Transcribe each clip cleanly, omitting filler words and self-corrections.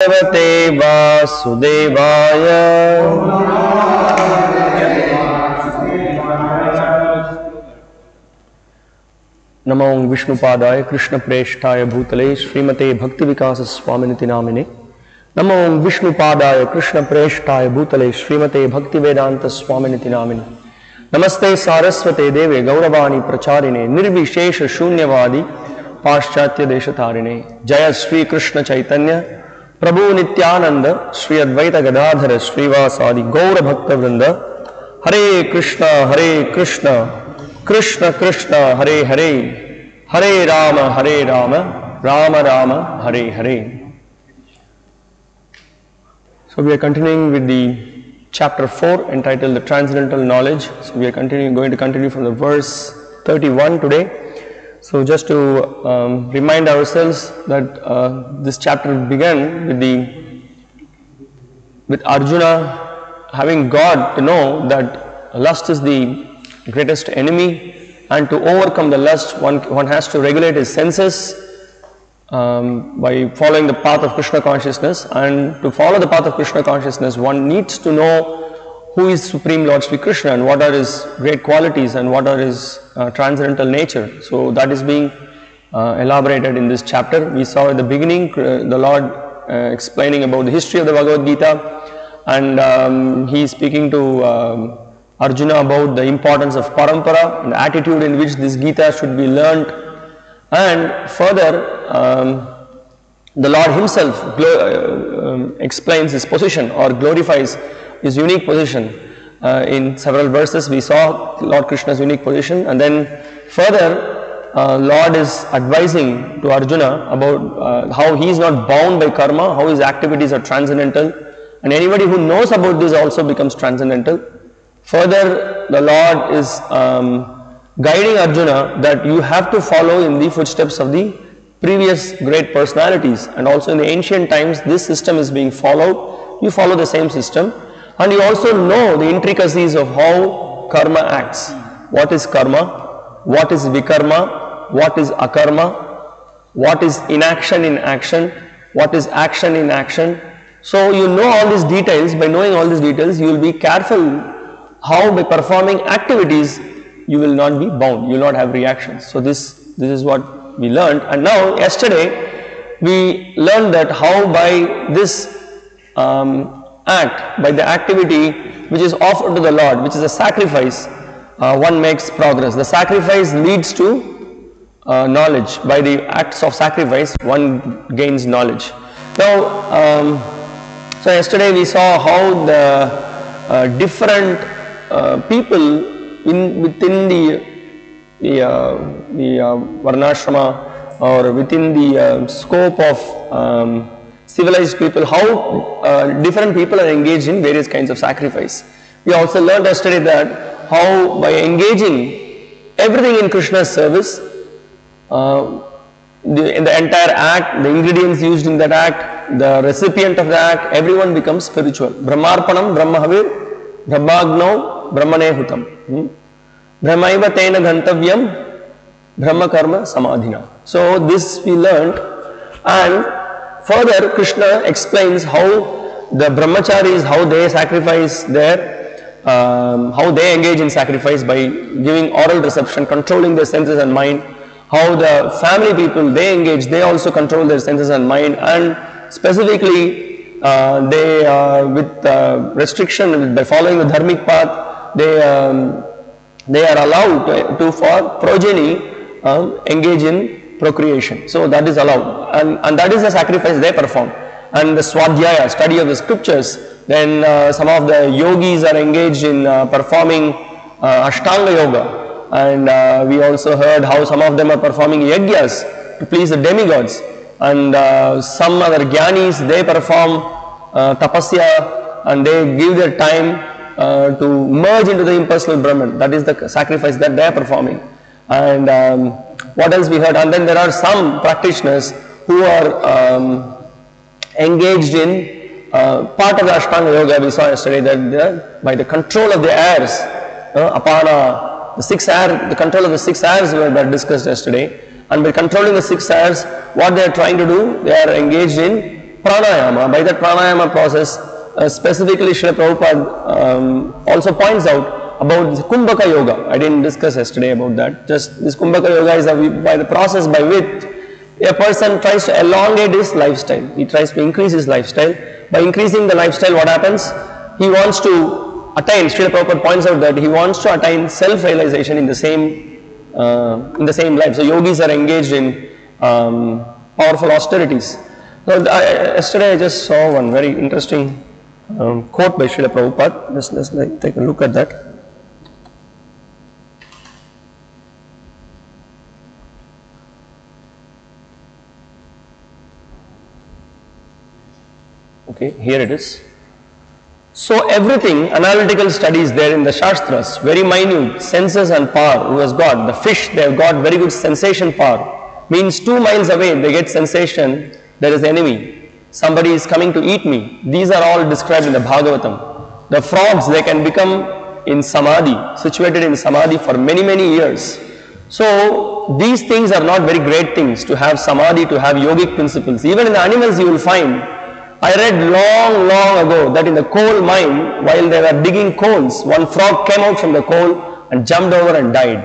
Bhagavate Vasudevaya. Namo Vishnupadaya Krishna Preshtaya Bhutale Srimate Bhakti Vikasa Swaminiti Namine. Namo Vishnupadaya Krishna Preshtaya Bhutale Srimate Bhakti Vedanta Swaminiti Namine. Namaste Saraswate Deve Gauravani Pracharine Nirvishesha Shunyavadi Paschatya Deshatarine. Jaya Sri Krishna Chaitanya Prabhu Nityananda Sri Advaita Gadadhara Srivasadi Gaura Bhakta Vrinda. Hare Krishna Krishna Krishna Hare Hare Hare Rama Rama Rama Hare Hare. So we are continuing with the chapter 4 entitled the Transcendental Knowledge. So we are going to continue from the verse 31 today. So just to remind ourselves that this chapter began with Arjuna having got to know that lust is the greatest enemy, and to overcome the lust one has to regulate his senses by following the path of Krishna consciousness. And to follow the path of Krishna consciousness one needs to know who is Supreme Lord Sri Krishna and what are his great qualities and what are his transcendental nature. So that is being elaborated in this chapter. We saw at the beginning the Lord explaining about the history of the Bhagavad Gita, and he is speaking to Arjuna about the importance of parampara and the attitude in which this Gita should be learnt. And further the Lord himself explains his position or glorifies his unique position. In several verses we saw Lord Krishna's unique position, and then further Lord is advising to Arjuna about how he is not bound by karma, how his activities are transcendental, and anybody who knows about this also becomes transcendental. Further, the Lord is guiding Arjuna that you have to follow in the footsteps of the previous great personalities, and also in the ancient times this system is being followed. You follow the same system, and you also know the intricacies of how karma acts. What is karma? What is vikarma? What is akarma? What is inaction in action? What is action in action? So you know all these details. By knowing all these details, you will be careful how by performing activities you will not be bound, you will not have reactions. So this is what we learned. And now yesterday we learned that how by this act, by the activity which is offered to the Lord, which is a sacrifice, one makes progress. The sacrifice leads to knowledge. By the acts of sacrifice one gains knowledge. Now so yesterday we saw how the different people within the varnashrama or within the scope of civilized people, how different people are engaged in various kinds of sacrifice. We also learned yesterday that how by engaging everything in Krishna's service, in the entire act, the ingredients used in that act, the recipient of the act, everyone becomes spiritual. Brahmarpanam brahmahavir brahmagnau brahmane hutam. Brahmaiva tena gantavyam brahma karma samadhina. So this we learned, and further Krishna explains how the brahmacharis, how they sacrifice how they engage in sacrifice by giving oral reception, controlling their senses and mind. How the family people, they engage, they also control their senses and mind, and specifically they with restriction, by following the dharmic path, they are allowed to for progeny engage in procreation. So that is allowed, and that is the sacrifice they perform. And the swadhyaya, study of the scriptures, then some of the yogis are engaged in performing ashtanga yoga, and we also heard how some of them are performing yajnas to please the demigods, and some other jnanis, they perform tapasya, and they give their time to merge into the impersonal Brahman. That is the sacrifice that they are performing. And what else we heard? And then there are some practitioners who are engaged in part of the Ashtanga Yoga. We saw yesterday that by the control of the airs, apana, the control of the 6 airs were discussed yesterday. And by controlling the 6 airs, what they are trying to do, they are engaged in pranayama. By that pranayama process, specifically Srila Prabhupada also points out about the Kumbhaka Yoga. I didn't discuss yesterday about that. Just this Kumbhaka Yoga is by the process by which a person tries to elongate his lifestyle. He tries to increase his lifestyle. By increasing the lifestyle, what happens? He wants to attain, Srila Prabhupada points out that he wants to attain self-realization in the same life. So yogis are engaged in powerful austerities. So yesterday I just saw one very interesting quote by Srila Prabhupada. Let's take a look at that. Okay, here it is. So everything, analytical studies there in the Shastras, very minute, senses and power, who has got, the fish, they have got very good sensation power, means 2 miles away they get sensation, there is enemy, somebody is coming to eat me. These are all described in the Bhagavatam. The frogs, they can become in Samadhi, situated in Samadhi for many years. So these things are not very great things, to have Samadhi, to have yogic principles. Even in the animals you will find, I read long ago that in the coal mine, while they were digging coals, one frog came out from the coal and jumped over and died.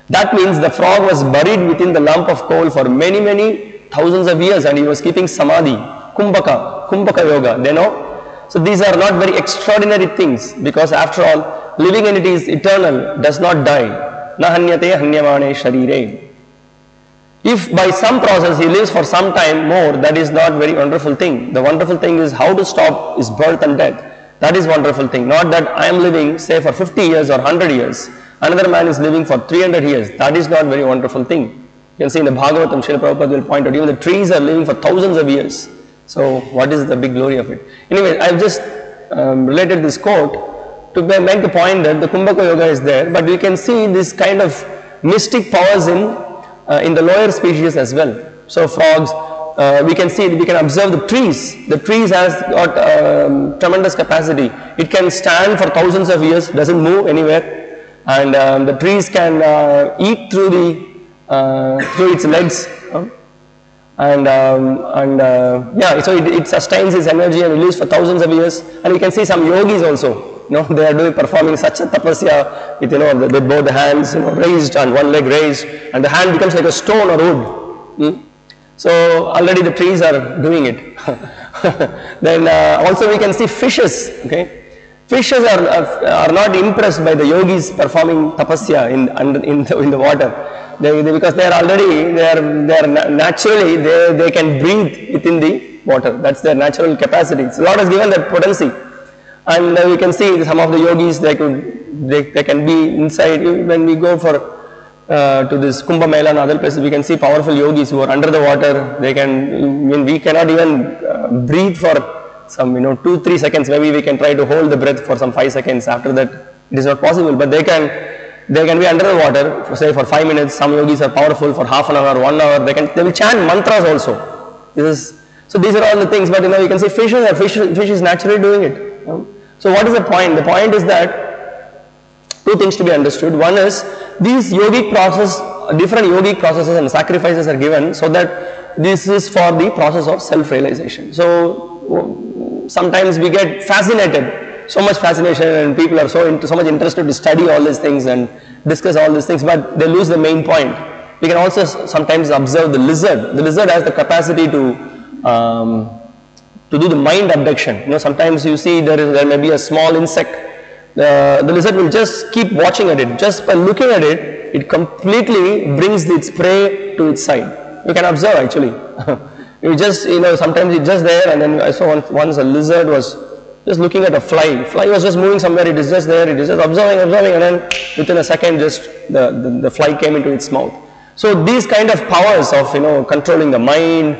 That means the frog was buried within the lump of coal for many thousands of years, and he was keeping Samadhi, Kumbhaka Yoga, they know. So these are not very extraordinary things, because after all, living entity is eternal, does not die. Na hanyate hanyamane sharire. If by some process he lives for some time more, that is not very wonderful thing. The wonderful thing is how to stop his birth and death. That is wonderful thing. Not that I am living, say, for 50 years or 100 years. Another man is living for 300 years. That is not very wonderful thing. You can see in the Bhagavatam, Srila Prabhupada will point out, even the trees are living for thousands of years. So what is the big glory of it? Anyway, I have just related this quote to make the point that the Kumbhaka Yoga is there, but we can see this kind of mystic powers in the lower species as well. So frogs, we can observe the trees. The trees has got tremendous capacity. It can stand for thousands of years, doesn't move anywhere, and the trees can eat through its legs, so it sustains its energy and it lives for thousands of years. And you can see some yogis also. They are performing such a tapasya with with both the hands raised and one leg raised, and the hand becomes like a stone or wood. So already the trees are doing it. Then also we can see fishes. Okay, fishes are not impressed by the yogis performing tapasya in the water. Because they are naturally they can breathe within the water. That's their natural capacity. So Lord has given that potency. And we can see some of the yogis, they can be inside. When we go to this Kumbh Mela and other places, we can see powerful yogis who are under the water. We cannot even breathe for some 2-3 seconds. Maybe we can try to hold the breath for some 5 seconds. After that, it is not possible. But they can be under the water for, say, for 5 minutes. Some yogis are powerful for half an hour, 1 hour. They will chant mantras also. So these are all the things. But you can see fish is naturally doing it. So what is the point? The point is that 2 things to be understood. One is these yogic different yogic processes and sacrifices are given so that this is for the process of self-realization. So sometimes we get fascinated, so much fascination, and people are so much interested to study all these things and discuss all these things, but they lose the main point. We can also sometimes observe the lizard. The lizard has the capacity to do the mind abduction. Sometimes you see there may be a small insect. The lizard will just keep watching at it. Just by looking at it, it completely brings its prey to its side. You can observe actually. You just, sometimes it's just there, and then I saw once a lizard was just looking at a fly. Fly was just moving somewhere, it is just there, it is just observing, and then within a second just the fly came into its mouth. So these kind of powers of, controlling the mind,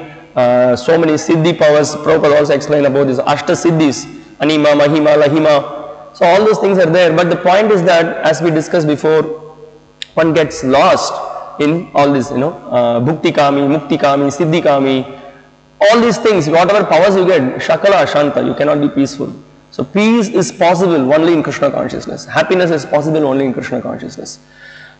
so many siddhi powers, Prabhupada also explained about this Ashta Siddhis, Anima, Mahima, Lahima. So all those things are there, but the point is that, as we discussed before, one gets lost in all this, Bhukti Kami, Mukti Kami, Siddhi Kami, all these things, whatever powers you get, Shakala Ashanta, you cannot be peaceful. So peace is possible only in Krishna consciousness. Happiness is possible only in Krishna consciousness.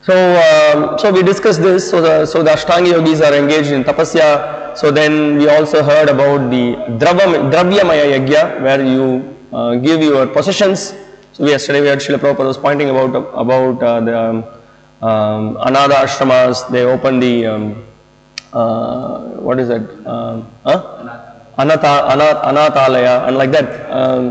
So we discussed this. So the Ashtanga yogis are engaged in tapasya. So then we also heard about the Dravyamaya Yagya, where you give your possessions. So yesterday we had Srila Prabhupada was pointing about the Anada ashramas. They open the what is it? Anathalaya, and like that,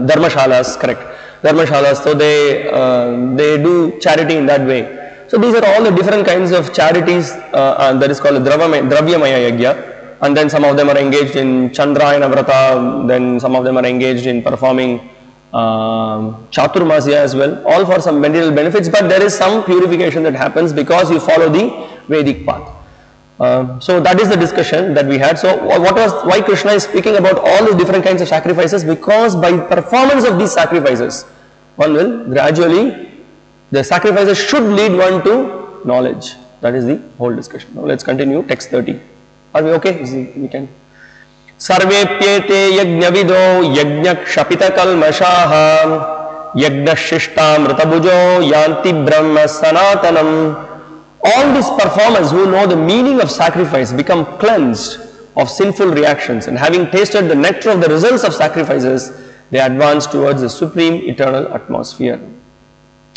Dharmashalas, correct. Dharmashalas. So they do charity in that way. So these are all the different kinds of charities, and that is called Dravyamaya Yagya. And then some of them are engaged in Chandrayana Vrata, then some of them are engaged in performing Chaturmasya as well, all for some material benefits, but there is some purification that happens because you follow the Vedic path. So that is the discussion that we had. So why Krishna is speaking about all the different kinds of sacrifices? Because by performance of these sacrifices, one will gradually, the sacrifices should lead one to knowledge. That is the whole discussion. Now let's continue, text 30. Are we okay? We can. Sarvepyete yajnavido yajnakshapita kalmashaha yagnashishtamritabujo yanti brahma sanatanam. All these performers who know the meaning of sacrifice become cleansed of sinful reactions, and having tasted the nectar of the results of sacrifices, they advance towards the supreme eternal atmosphere.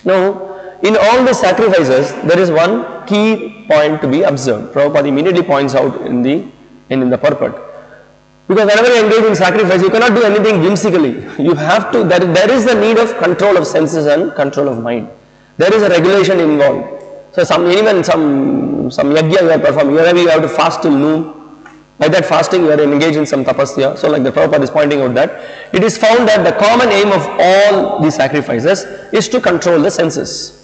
Now, in all the sacrifices, there is one key point to be observed. Prabhupada immediately points out in the purport. Because whenever you engage in sacrifice, you cannot do anything whimsically. You have to, there is the need of control of senses and control of mind. There is a regulation involved. So even some yajna you are performing, maybe you have to fast till noon. By that fasting you are engaged in some tapasya. So like the Prabhupada is pointing out that it is found that the common aim of all these sacrifices is to control the senses.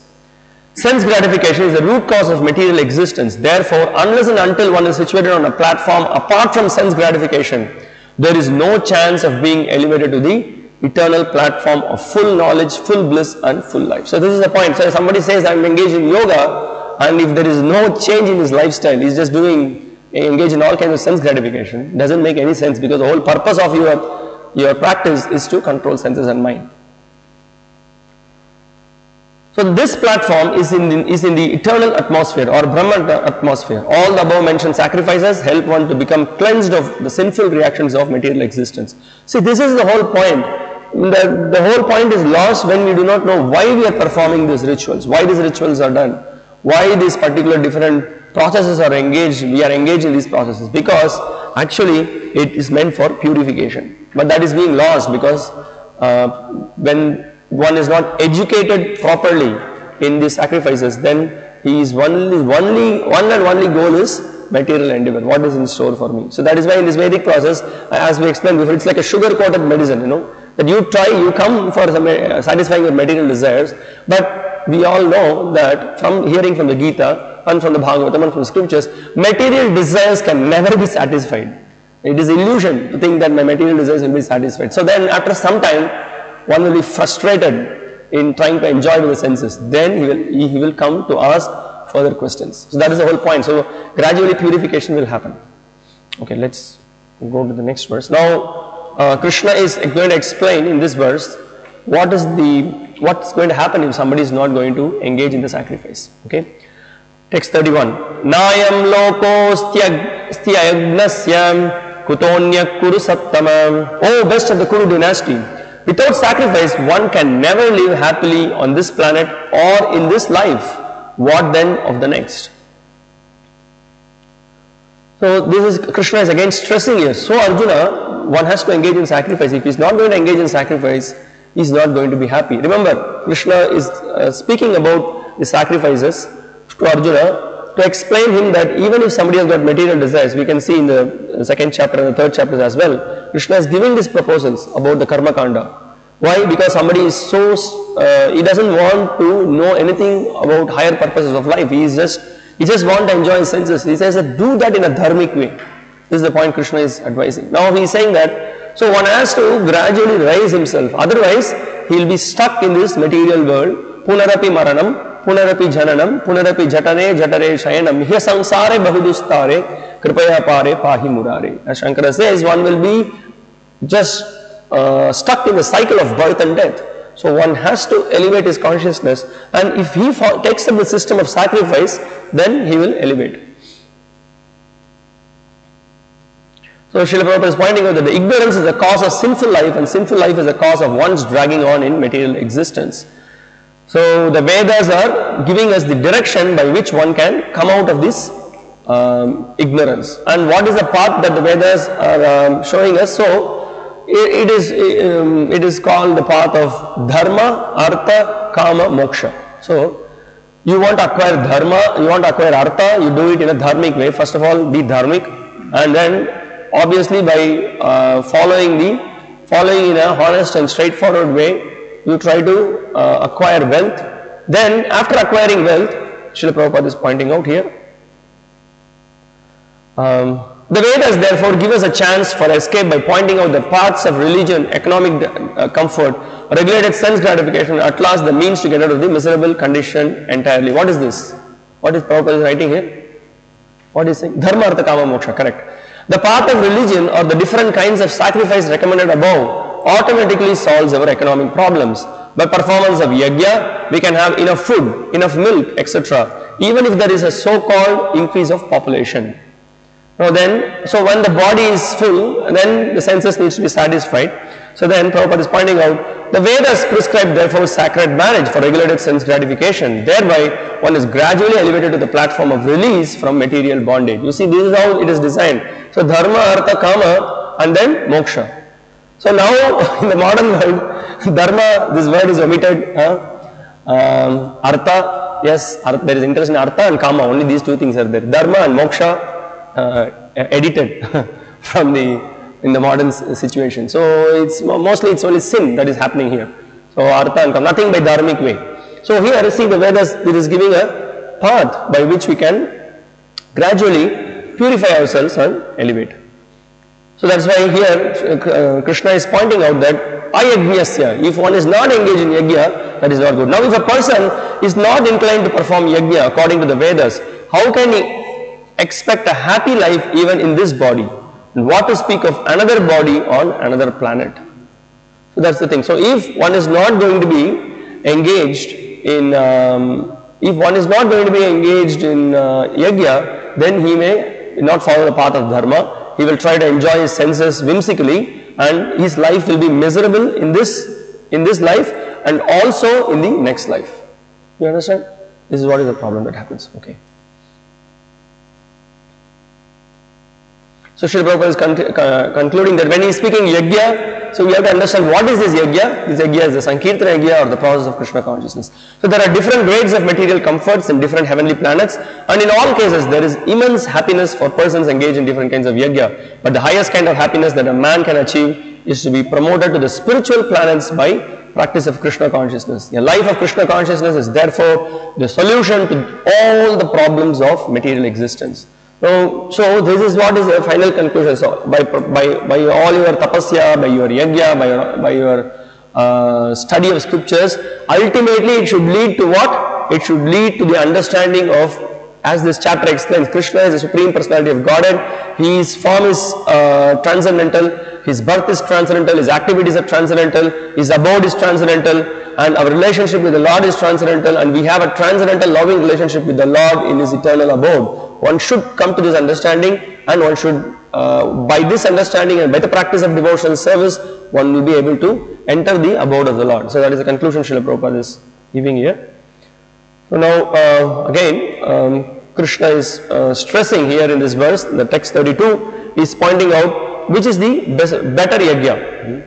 Sense gratification is the root cause of material existence. Therefore, unless and until one is situated on a platform apart from sense gratification, there is no chance of being elevated to the eternal platform of full knowledge, full bliss and full life. So this is the point. So if somebody says I am engaged in yoga, and if there is no change in his lifestyle, he is just engaged in all kinds of sense gratification, doesn't make any sense, because the whole purpose of your practice is to control senses and mind. So this platform is in the eternal atmosphere or Brahman atmosphere. All the above mentioned sacrifices help one to become cleansed of the sinful reactions of material existence. See, this is the whole point. The whole point is lost when we do not know why we are performing these rituals, why these rituals are done, why these particular different processes are engaged, we are engaged in these processes, because actually it is meant for purification. But that is being lost because when one is not educated properly in these sacrifices, then he is one and only goal is material endeavor. What is in store for me? So that is why in this Vedic process, as we explained before, it's like a sugar-coated medicine, that you come for satisfying your material desires, but we all know that from hearing from the Gita and from the Bhagavad and from the scriptures, material desires can never be satisfied. It is illusion to think that my material desires will be satisfied. So then after some time, one will be frustrated in trying to enjoy the senses. Then he will come to ask further questions. So that is the whole point. So gradually purification will happen. Okay, let's go to the next verse. Now Krishna is going to explain in this verse what's going to happen if somebody is not going to engage in the sacrifice. Okay, text 31. Nayam loko styagnasya kutonya kuru sattamam. Oh, best of the Kuru dynasty, without sacrifice, one can never live happily on this planet or in this life. What then of the next? So this is Krishna is again stressing here. So Arjuna, one has to engage in sacrifice. If he is not going to engage in sacrifice, he is not going to be happy. Remember, Krishna is speaking about the sacrifices to Arjuna to explain him that even if somebody has got material desires, we can see in the second chapter and the third chapters as well, Krishna is giving these proposals about the karma kanda. Why? Because somebody is he doesn't want to know anything about higher purposes of life. He just wants to enjoy his senses. He says that do that in a dharmic way. This is the point Krishna is advising. Now he is saying that, so one has to gradually raise himself. Otherwise, he will be stuck in this material world. Punarapi maranam, punarapi jananam, punarapi jatare shayanam, hya samsare bahudustare, kripaya pare pahi murare. As Shankara says, one will be just stuck in the cycle of birth and death. So one has to elevate his consciousness, and if he takes up the system of sacrifice, then he will elevate. So Srila Prabhupada is pointing out that the ignorance is the cause of sinful life, and sinful life is the cause of one's dragging on in material existence. So the Vedas are giving us the direction by which one can come out of this ignorance. And what is the path that the Vedas are showing us? So it is called the path of Dharma, Artha, Kama, Moksha. So you want to acquire Dharma, you want to acquire Artha, you do it in a dharmic way. First of all, be dharmic, and then obviously by following in a honest and straightforward way, you try to acquire wealth. Then after acquiring wealth, Srila Prabhupada is pointing out here, the Vedas therefore give us a chance for escape by pointing out the paths of religion, economic comfort, regulated sense gratification, at last the means to get out of the miserable condition entirely. What is this? What is Prabhupada writing here? What is saying? Dharma, Artha, Kama, Moksha, correct. The path of religion or the different kinds of sacrifice recommended above automatically solves our economic problems. By performance of yajna, we can have enough food, enough milk, etc. Even if there is a so-called increase of population. So when the body is full, then the senses needs to be satisfied. So then Prabhupada is pointing out, the Vedas prescribe therefore sacred marriage for regulated sense gratification. Thereby, one is gradually elevated to the platform of release from material bondage. You see, this is how it is designed. So Dharma, Artha, Kama, and then Moksha. So now in the modern world, Dharma, this word is omitted. Artha, yes, there is interest in Artha and Kama. Only these two things are there. Dharma and Moksha edited from in the modern situation. So it's only sin that is happening here. So Artha and Kama, nothing by dharmic way. So here, see, the Vedas, it is giving a path by which we can gradually purify ourselves and elevate. So that's why here Krishna is pointing out that ayajnasya, if one is not engaged in yajna, that is not good. Now if a person is not inclined to perform yajna according to the Vedas, how can he expect a happy life even in this body? And what to speak of another body on another planet? So that's the thing. So if one is not going to be engaged in yajna, then he may not follow the path of dharma. He will try to enjoy his senses whimsically, and his life will be miserable in this life and also in the next life. You understand? This is what is the problem that happens. Okay. So Srila Prabhupada is concluding that when he is speaking yajna, so we have to understand what is this yajna. This yajna is the Sankirtana yajna, or the process of Krishna consciousness. So there are different grades of material comforts in different heavenly planets, and in all cases there is immense happiness for persons engaged in different kinds of yajna. But the highest kind of happiness that a man can achieve is to be promoted to the spiritual planets by practice of Krishna consciousness. The life of Krishna consciousness is therefore the solution to all the problems of material existence. So this is what is the final conclusion. So by all your tapasya, by your yajna, by your study of scriptures, ultimately it should lead to what? It should lead to the understanding of, as this chapter explains, Krishna is the Supreme Personality of Godhead. His form is transcendental, his birth is transcendental, his activities are transcendental, his abode is transcendental, and our relationship with the Lord is transcendental, and we have a transcendental loving relationship with the Lord in his eternal abode. One should come to this understanding, and one should, by this understanding and by the practice of devotional service, one will be able to enter the abode of the Lord. So that is the conclusion Srila Prabhupada is giving here. So now again, Krishna is stressing here in this verse, the text 32, is pointing out which is the better yajna.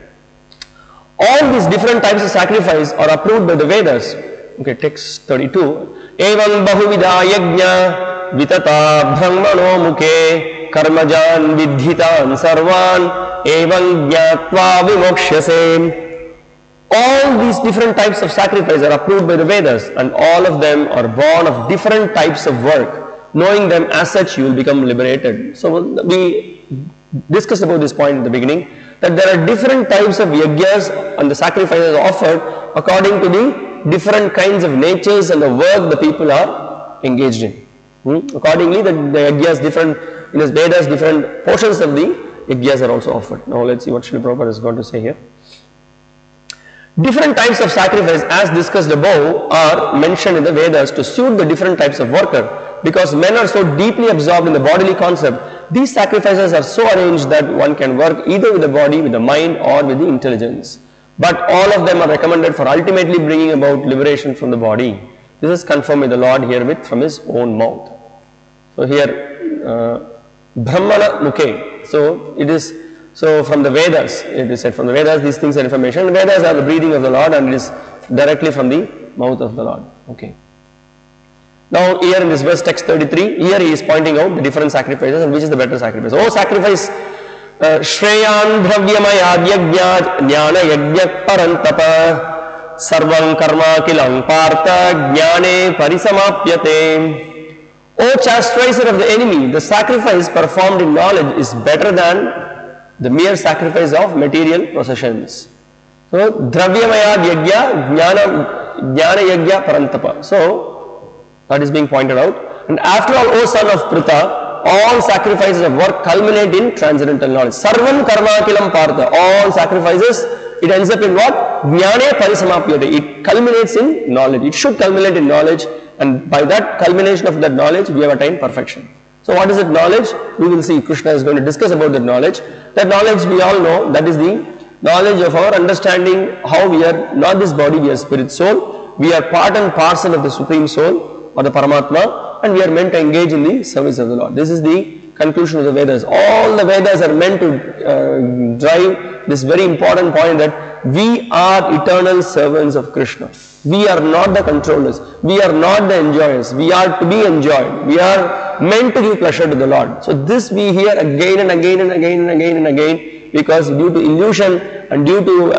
All these different types of sacrifice are approved by the Vedas. Okay, text 32. Evam bahuvida yajna vitata brahmano mukhe karmajan vidhitan sarvan evam jnatva vimokshase. All these different types of sacrifice are approved by the Vedas, and all of them are born of different types of work. Knowing them as such, you will become liberated. So we discussed about this point in the beginning, that there are different types of yajnas and the sacrifices offered according to the different kinds of natures and the work the people are engaged in. Accordingly, the yajnas different, in his Vedas, different portions of the yajnas are also offered. Now let's see what Srila Prabhupada is going to say here. Different types of sacrifice as discussed above are mentioned in the Vedas to suit the different types of worker. Because men are so deeply absorbed in the bodily concept, these sacrifices are so arranged that one can work either with the body, with the mind or with the intelligence. But all of them are recommended for ultimately bringing about liberation from the body. This is confirmed by the Lord herewith from his own mouth. So here, Brahmana Mukhe. So it is, so from the Vedas, it is said from the Vedas these things are information. The Vedas are the breathing of the Lord and it is directly from the mouth of the Lord. Okay. Now here in this verse text 33, here he is pointing out the different sacrifices and which is the better sacrifice. Oh, sacrifice Shreyan Dhravyamaya Yajna Jnana Yajna Parantapa Sarvam Karma Kilam Partha Jnane Parisamapyate. O chastiser of the enemy, the sacrifice performed in knowledge is better than the mere sacrifice of material possessions. So Dhravyamaya Yajna Jnana Yajna Parantapa. So that is being pointed out. And after all, O son of Pritha, all sacrifices of work culminate in transcendental knowledge. Sarvam karma kilam partha. All sacrifices, it ends up in what? Jnane parisamapyate. It culminates in knowledge. It should culminate in knowledge. And by that culmination of that knowledge, we have attained perfection. So what is that knowledge? We will see. Krishna is going to discuss about that knowledge. That knowledge we all know, that is the knowledge of our understanding how we are not this body, we are spirit soul. We are part and parcel of the Supreme Soul or the Paramatma, and we are meant to engage in the service of the Lord. This is the conclusion of the Vedas. All the Vedas are meant to drive this very important point that we are eternal servants of Krishna. We are not the controllers. We are not the enjoyers. We are to be enjoyed. We are meant to give pleasure to the Lord. So this we hear again and again and again and again and again, because due to illusion and due to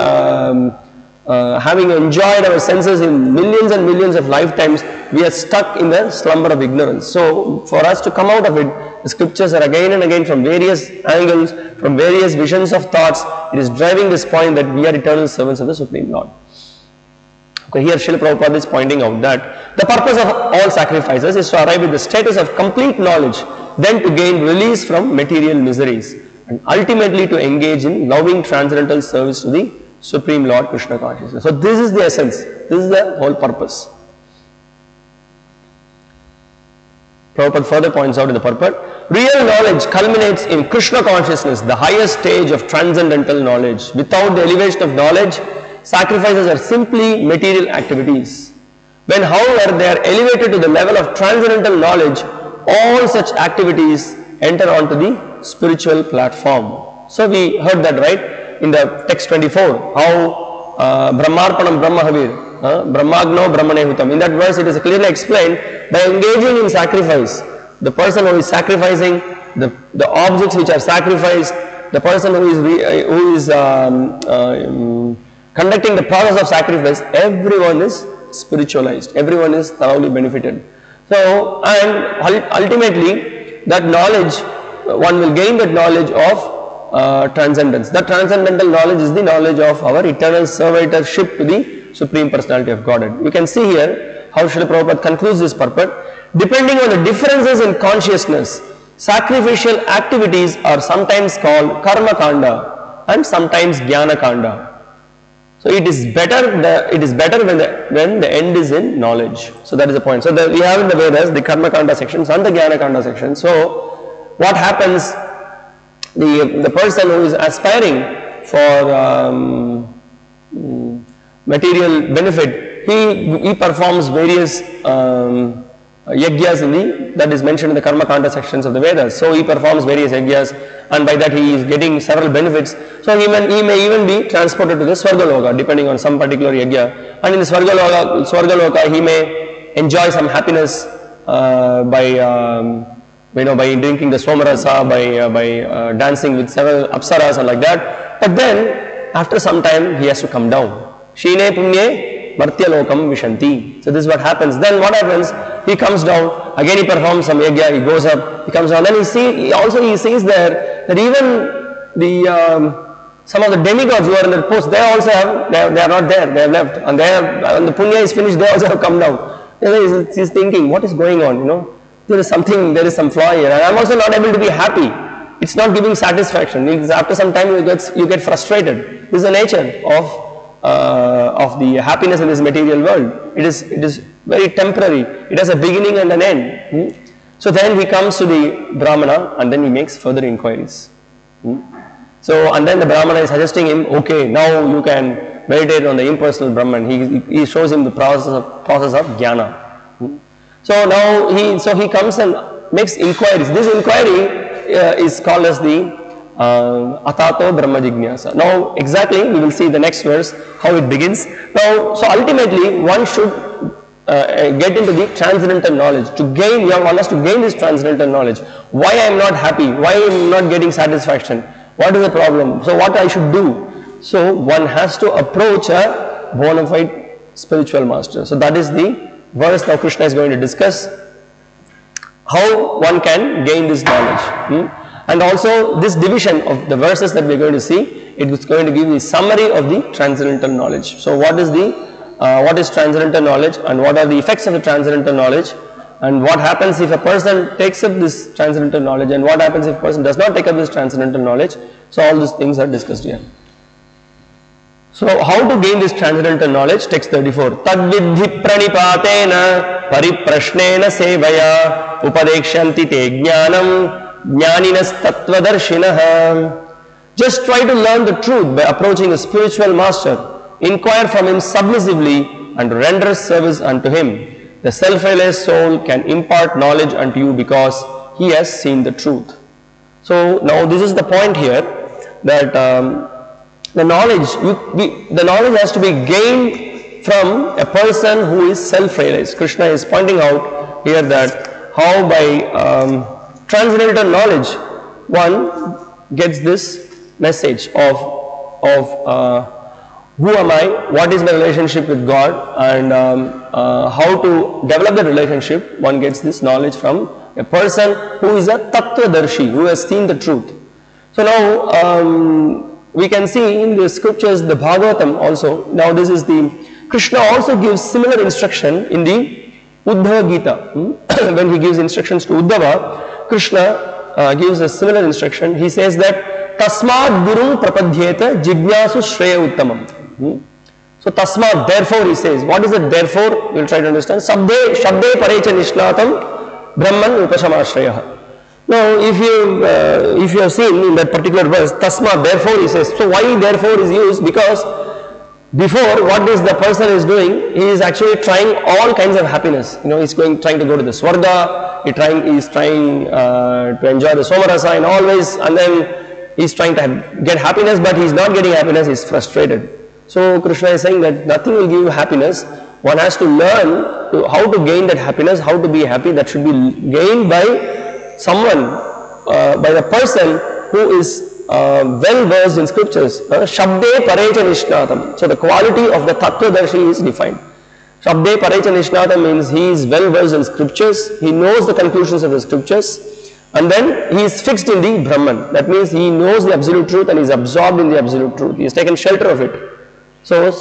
having enjoyed our senses in millions and millions of lifetimes, we are stuck in the slumber of ignorance. So for us to come out of it, the scriptures are again and again from various angles, from various visions of thoughts, it is driving this point that we are eternal servants of the Supreme Lord. Okay, here Srila Prabhupada is pointing out that the purpose of all sacrifices is to arrive at the status of complete knowledge, then to gain release from material miseries, and ultimately to engage in loving transcendental service to the Supreme Lord Krishna consciousness. So this is the essence, this is the whole purpose. Prabhupada further points out in the purport, real knowledge culminates in Krishna consciousness, the highest stage of transcendental knowledge. Without the elevation of knowledge, sacrifices are simply material activities. When however they are elevated to the level of transcendental knowledge, all such activities enter onto the spiritual platform. So we heard that, right? In the text 24, how Brahmarpanam Brahmahavir, Brahmagno Brahmanehutam. In that verse it is clearly explained, by engaging in sacrifice, the person who is sacrificing, the objects which are sacrificed, the person who is conducting the process of sacrifice, everyone is spiritualized, everyone is thoroughly benefited. So, and ultimately that knowledge, one will gain that knowledge of transcendence. That transcendental knowledge is the knowledge of our eternal servitorship to the Supreme Personality of Godhead. You can see here how Srila Prabhupada concludes this purport. Depending on the differences in consciousness, sacrificial activities are sometimes called karma kanda and sometimes jnana kanda. So it is better when the end is in knowledge. So that is the point. So we have in the Vedas the karma kanda sections and the jnana kanda section. So what happens? The person who is aspiring for material benefit, he performs various yajnas that is mentioned in the karma kanda sections of the Vedas. So he performs various yajnas, and by that he is getting several benefits. So he may even be transported to the Swargaloka depending on some particular yajna. And in the Swargaloka he may enjoy some happiness by drinking the somarasa, by dancing with several apsaras and like that. But then after some time he has to come down. Shine punye martya lokam vishanti. So this is what happens. Then what happens? He comes down, again he performs some yajna, he goes up, he comes down. Then he sees there that even some of the demigods who are in their post, they also have, they are not there, they have left. And when the punya is finished, they also have come down. He's thinking, what is going on, There is some flaw here, and I am also not able to be happy. It's not giving satisfaction. After some time you get frustrated. This is the nature of the happiness in this material world. It is very temporary. It has a beginning and an end. So then he comes to the Brahmana and then he makes further inquiries. So, and then the Brahmana is suggesting him, okay, now you can meditate on the impersonal Brahman. He shows him the process of jnana. So now he comes and makes inquiries. This inquiry is called as the Atato Brahma Jignasa. Now exactly we will see the next verse how it begins. Now, so ultimately one should get into the transcendental knowledge. To gain, one has to gain this transcendental knowledge. Why I am not happy? Why I am not getting satisfaction? What is the problem? So what I should do? So one has to approach a bona fide spiritual master. So that is the verse now Krishna is going to discuss how one can gain this knowledge. And also this division of the verses that we are going to see, it is going to give the summary of the transcendental knowledge. So what is transcendental knowledge and what are the effects of the transcendental knowledge, and what happens if a person takes up this transcendental knowledge, and what happens if a person does not take up this transcendental knowledge. So all these things are discussed here. So how to gain this transcendental knowledge? Text 34. Tadvidhi pranipatena pariprashnena sevaya upadekshanti te jnanam jnaninas tattvadarshinaha. Just try to learn the truth by approaching a spiritual master. Inquire from him submissively and render service unto him. The self-realized soul can impart knowledge unto you because he has seen the truth. So now this is the point here, that the knowledge has to be gained from a person who is self-realized. Krishna is pointing out here that how by transcendental knowledge one gets this message of who am I, what is my relationship with God, and how to develop the relationship. One gets this knowledge from a person who is a tattvadarshi, who has seen the truth. So now we can see in the scriptures, the Bhagavatam also, now this is Krishna also gives similar instruction in the Uddhava Gita. When he gives instructions to Uddhava, Krishna gives a similar instruction. He says that Tasmad Guru Prapadhyeta Jignasu Shreya Uttamam. So Tasmad, therefore he says. What is it therefore? We will try to understand. Sabde Parecha Nishnatam Brahman Upashamashraya. Now if you have seen in that particular verse, Tasmad, therefore he says. So why therefore is used? Because before, what is the person is doing? He is actually trying all kinds of happiness. He's trying to go to the Swarga. He is trying to enjoy the Somarasa and always, and then he's trying to get happiness, but he's not getting happiness. He's frustrated. So Krishna is saying that nothing will give you happiness. One has to learn how to gain that happiness, how to be happy. That should be gained by someone, by the person who is well versed in scriptures. Shabde parecha nishnatam. So the quality of the tattvadarshi is defined. Shabde parecha nishnatam means he is well versed in scriptures. He knows the conclusions of the scriptures, and then he is fixed in the Brahman. That means he knows the absolute truth and is absorbed in the absolute truth. He has taken shelter of it. So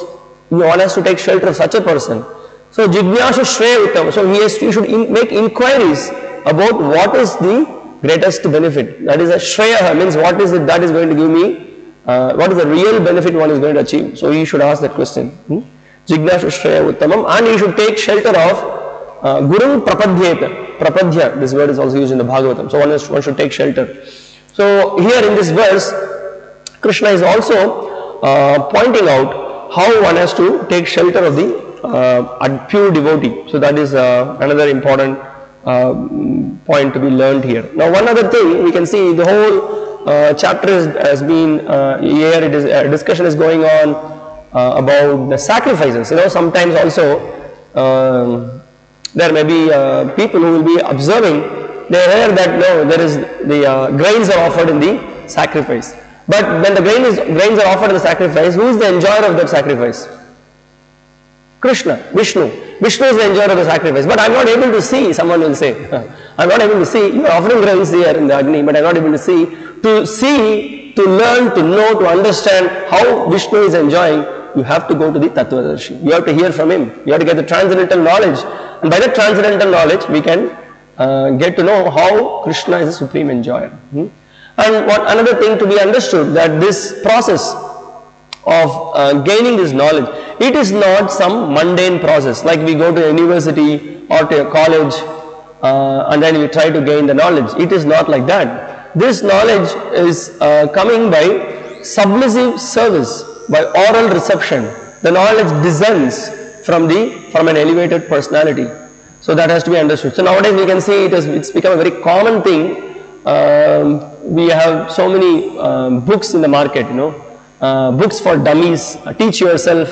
one has to take shelter of such a person. So Jignashu Shreya Uttam. So he should make inquiries about what is the greatest benefit. That is a Shreya, means what is it that is going to give me, what is the real benefit one is going to achieve. So he should ask that question. Jignashu Shreya Uttamam, and he should take shelter of Guru Prapadhyeta. Prapadhya, this word is also used in the Bhagavatam. So one should take shelter. So here in this verse, Krishna is also pointing out how one has to take shelter of the pure devotee. So that is another important point to be learned here. Now one other thing, we can see the whole chapter has been here. It is discussion is going on about the sacrifices. Sometimes also there may be people who will be observing. They hear that there is the grains are offered in the sacrifice. But when the grains are offered in the sacrifice, who is the enjoyer of that sacrifice? Krishna, Vishnu. Vishnu is the enjoyer of the sacrifice. But I am not able to see, someone will say. I am not able to see. You are offering grains here in the Agni, but I am not able to see. To learn, to know, to understand how Vishnu is enjoying, you have to go to the Tattvadarshi. You have to hear from him. You have to get the transcendental knowledge. And by the transcendental knowledge, we can get to know how Krishna is the supreme enjoyer. And another thing to be understood, that this process of gaining this knowledge. It is not some mundane process like we go to a university or to a college and then we try to gain the knowledge. It is not like that. This knowledge is coming by submissive service, by oral reception. The knowledge descends from an elevated personality. So that has to be understood. So nowadays we can see it's become a very common thing. We have so many books in the market, books for dummies. Teach yourself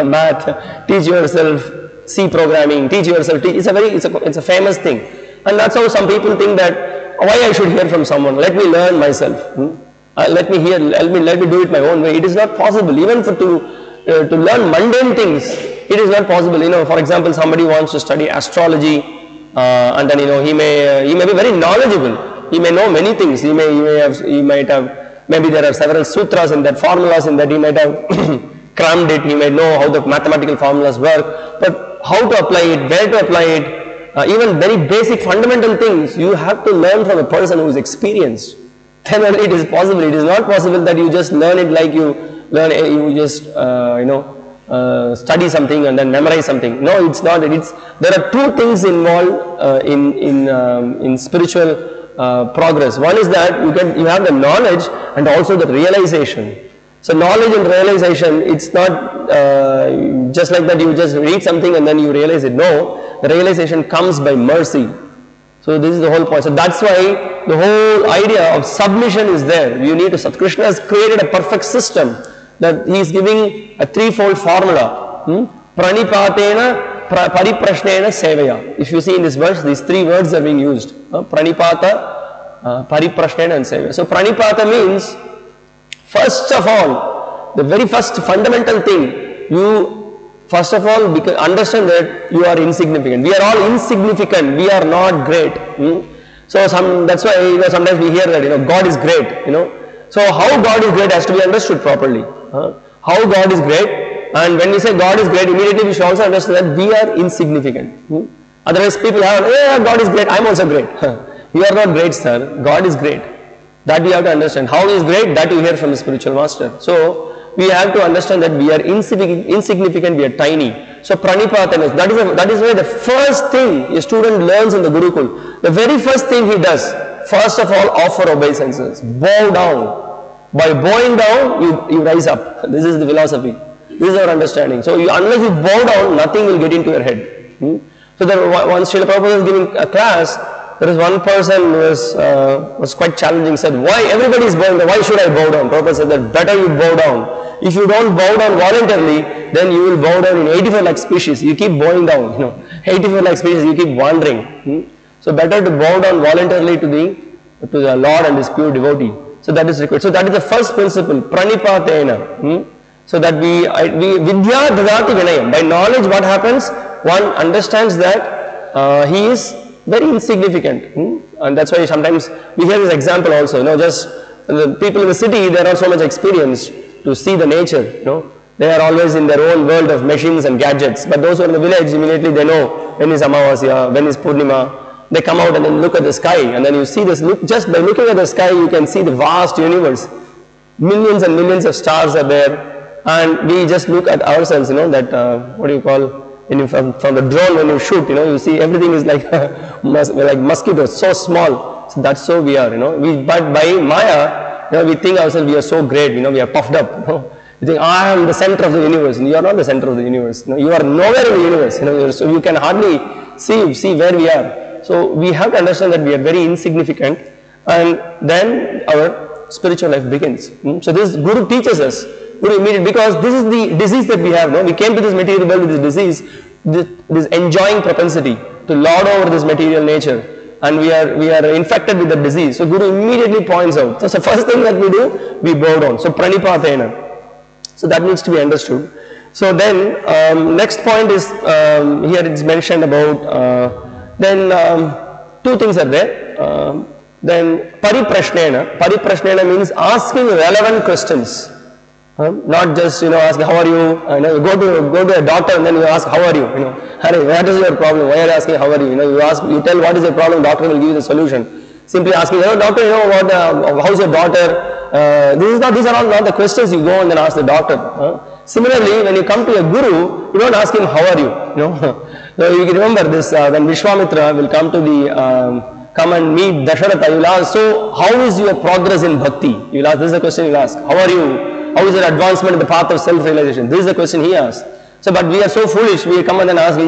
math, teach yourself C programming, teach yourself. It's a famous thing, and that's how some people think that why I should hear from someone. Let me learn myself. Let me hear. Let me do it my own way. It is not possible. Even to learn mundane things, it is not possible. For example, somebody wants to study astrology, and then he may be very knowledgeable. He may know many things. He might have, maybe there are several sutras in that, formulas in that, he might have crammed it, he might know how the mathematical formulas work, but how to apply it, where to apply it, even very basic fundamental things, you have to learn from a person who is experienced. Then only it is possible. It is not possible that you just learn it like you just, study something and then memorize something. No, it's not. There are two things involved in spiritual progress. One is that you have the knowledge and also the realization. So knowledge and realization, it's not just like that you just read something and then you realize it. No, the realization comes by mercy. So this is the whole point. So that's why the whole idea of submission is there. You need to. Krishna has created a perfect system that he is giving a threefold formula. Pranipatena, Pariprashnena, Sevaya. If you see in this verse, these three words are being used. Pranipata, Pariprashnena and Sevaya. So Pranipata means, first of all, the very first fundamental thing, you first of all understand that you are insignificant. We are all insignificant. We are not great. So that's why sometimes we hear that God is great. So how God is great has to be understood properly. How God is great. And when we say God is great, immediately we should also understand that we are insignificant. Otherwise people have, God is great, I am also great. You are not great, sir. God is great. That we have to understand. How He is great, that you hear from the spiritual master. So we have to understand that we are insignificant, we are tiny. So pranipatana, that is why the first thing a student learns in the Gurukul, the very first thing he does, first of all, offer obeisances. Bow down. By bowing down, you rise up. This is the philosophy. This is our understanding. So unless you bow down, nothing will get into your head. So once Srila Prabhupada was giving a class, there was one person who was quite challenging, said, why everybody is bowing down, why should I bow down? Prabhupada said that better you bow down. If you don't bow down voluntarily, then you will bow down in 84 lakh species. You keep bowing down, 84 lakh species, you keep wandering. So better to bow down voluntarily to the Lord and His pure devotee. So that is required. So that is the first principle, pranipatena. So that we vidya dadati vinayam. By knowledge, what happens? One understands that he is very insignificant, and that's why sometimes we hear this example also. Just the people in the city, they are not so much experienced to see the nature. They are always in their own world of machines and gadgets. But those who are in the village, immediately they know when is Amavasya, when is Purnima. They come out and then look at the sky, and then you see this. Just by looking at the sky, you can see the vast universe. Millions and millions of stars are there. And we just look at ourselves, that, what do you call, from the drone when you shoot, you see everything is like mosquitoes, so small. So that's so we are, but by Maya, we think ourselves we are so great, we are puffed up. You think, I am the center of the universe. You are not the center of the universe. You are nowhere in the universe. So you can hardly see where we are. So we have to understand that we are very insignificant, and then our spiritual life begins. So this Guru teaches us. Because this is the disease that we have. We came to this material world with this disease, this enjoying propensity to lord over this material nature, and we are infected with the disease. So Guru immediately points out. So the first thing that we do, we bow down. So pranipatena. So that needs to be understood. So then next point is here it's mentioned about two things are there. Then pariprashnena. Pariprashnena means asking relevant questions. Not just ask how are you. Go to a doctor and then you ask how are you. What is your problem? Why are you asking how are you? You tell what is your problem. Doctor will give you the solution. Simply asking, doctor, how's your daughter? These are all not the questions you go and then ask the doctor. Similarly, when you come to a guru, you don't ask him, how are you? So you can remember this, when Vishwamitra will come to come and meet Dasharatha, you will ask, so how is your progress in bhakti? You will ask, this is the question you will ask. How are you? How is your advancement in the path of self-realization? This is the question he asks. So, but we are so foolish, we come and then ask,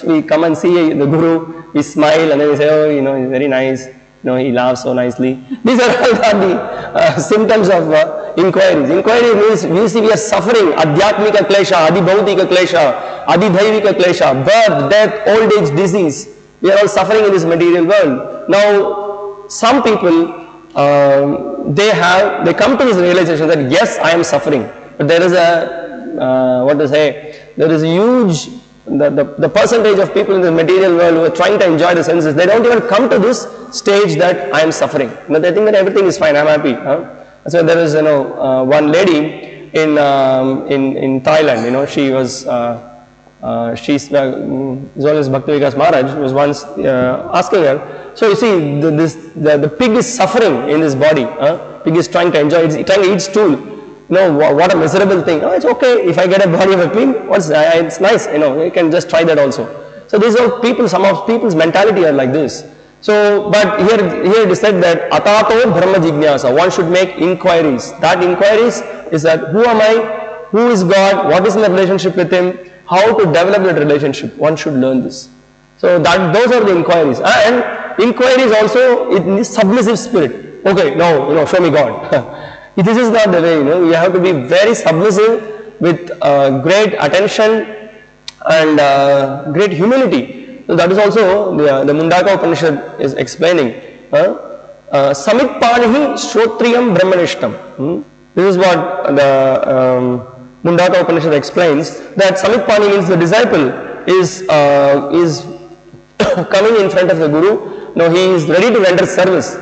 we come and see the guru, we smile and then we say, oh, he's very nice. He laughs so nicely. These are all the symptoms of inquiries. Inquiry means we are suffering adhyatmika klesha, adibhautika klesha, adidhaivika klesha, birth, death, old age, disease. We are all suffering in this material world. Now, some people, they come to this realization that yes, I am suffering. But there is there is a huge, the percentage of people in the material world who are trying to enjoy the senses, they don't even come to this stage that I am suffering. They think that everything is fine, I am happy. So there is one lady in Thailand. She was she's Zolas Bhakti Vikas Maharaj was once asking her. So you see, the pig is suffering in his body. Pig is trying to enjoy, it's trying to eat stool. What a miserable thing. It's okay if I get a body of a pig. It's nice. You can just try that also. So these are people. Some of people's mentality are like this. So, but here it is said that atato brahma jignasa. One should make inquiries. That inquiries is that who am I? Who is God? What is my relationship with Him? How to develop that relationship? One should learn this. So those are the inquiries. And inquiries also in this submissive spirit. Okay, no, show me God. This is not the way. You have to be very submissive with great attention and great humility. So that is also the Mundaka Upanishad is explaining. Samitpanihi Shrotriyam Brahmanishtam. This is what the Mundaka Upanishad explains, that Samitpani means the disciple is coming in front of the Guru. Now he is ready to render service.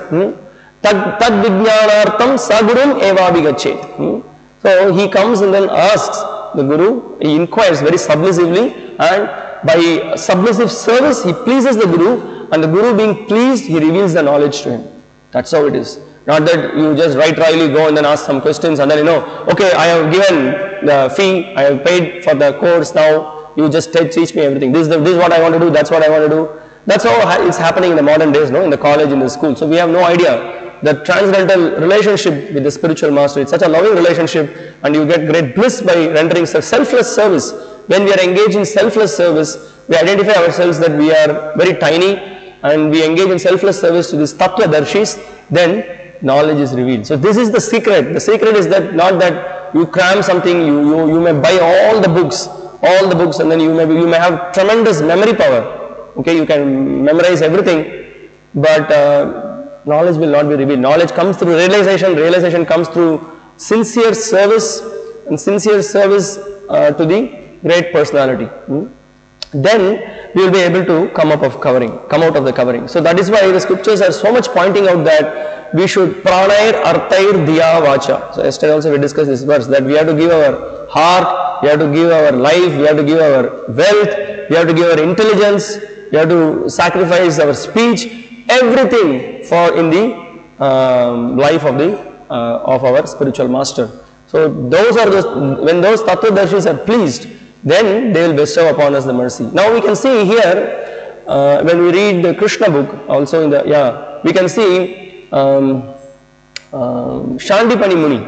Tad vijnanartam sagurum evabhigachet. So he comes and then asks the Guru, he inquires very submissively, and by submissive service he pleases the Guru, and the Guru being pleased, he reveals the knowledge to him. That's how it is. Not that you just rightly go and then ask some questions and then okay, I have given the fee, I have paid for the course, now you just teach me everything. This is what I want to do, that's what I want to do. That's how it's happening in the modern days, in the college, in the school. So we have no idea. The transcendental relationship with the spiritual master, it's such a loving relationship, and you get great bliss by rendering selfless service. When we are engaged in selfless service, we identify ourselves that we are very tiny, and we engage in selfless service to these tattva-darshis, then knowledge is revealed. So this is the secret. The secret is that not that you cram something, you may buy all the books, and then you may have tremendous memory power. Okay, you can memorize everything, but knowledge will not be revealed. Knowledge comes through realization. Realization comes through sincere service, and sincere service to the great personality. Then we will be able to come out of the covering. So that is why the scriptures are so much pointing out that we should pranair arthair diya vacha. So yesterday also we discussed this verse, that we have to give our heart, we have to give our life, we have to give our wealth, we have to give our intelligence, we have to sacrifice our speech, everything for in the life of our spiritual master. So those are when those tattva-darshis are pleased, then they will bestow upon us the mercy. Now we can see here, when we read the Krishna book, also we can see Shandipani Muni.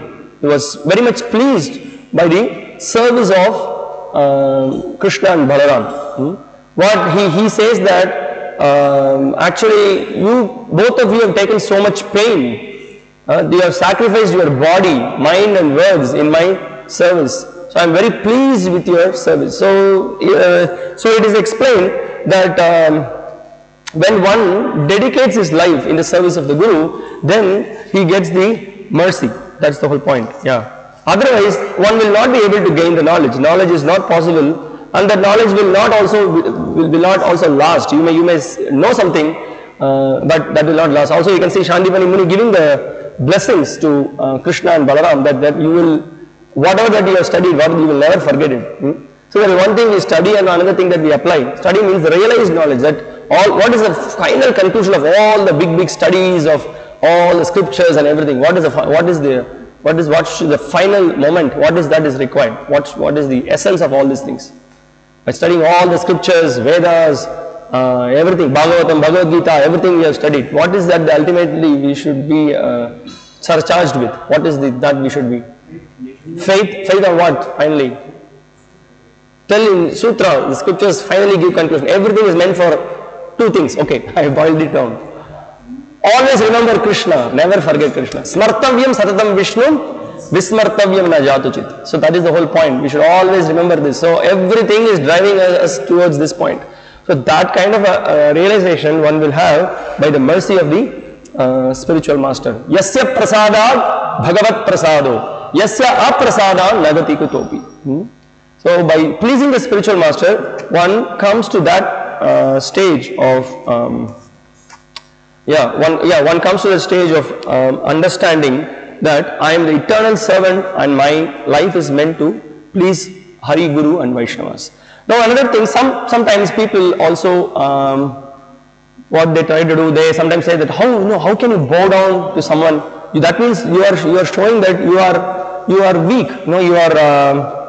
He was very much pleased by the service of Krishna and Balaram. What he says that actually both of you have taken so much pain. You have sacrificed your body, mind and words in my service. So I am very pleased with your service. So it is explained that when one dedicates his life in the service of the Guru, then he gets the mercy. That's the whole point. Otherwise, one will not be able to gain the knowledge. Knowledge is not possible, and that knowledge will not also last. You may know something, but that will not last. Also, you can see Shandipani Muni giving the blessings to Krishna and Balaram, that you will, whatever that you have studied, you will never forget it. So there is one thing we study and another thing that we apply. Study means the realized knowledge, that what is the final conclusion of all the big studies of all the scriptures and everything. What is the final moment? What is that is required? What is the essence of all these things? By studying all the scriptures, Vedas, everything, Bhagavatam, Bhagavad Gita, everything we have studied. What is that ultimately we should be surcharged with? What is that we should be? Faith on what? Finally. Tell in Sutra, the scriptures finally give conclusion. Everything is meant for two things. Okay, I have boiled it down. Always remember Krishna, never forget Krishna. Smartavyam satatam Vishnu, Vismartavyam na jatuchit. So that is the whole point. We should always remember this. So everything is driving us towards this point. So that kind of a realization one will have by the mercy of the spiritual master. Yasya prasadad bhagavat prasado. Yasya aprasadad nagati kutopi. So by pleasing the spiritual master, one comes to that stage of one comes to the stage of understanding that I am the eternal servant and my life is meant to please Hari, Guru and Vaishnavas. Now another thing, sometimes people also what they try to do, they sometimes say that how can you bow down to someone? That means you are showing that you are weak.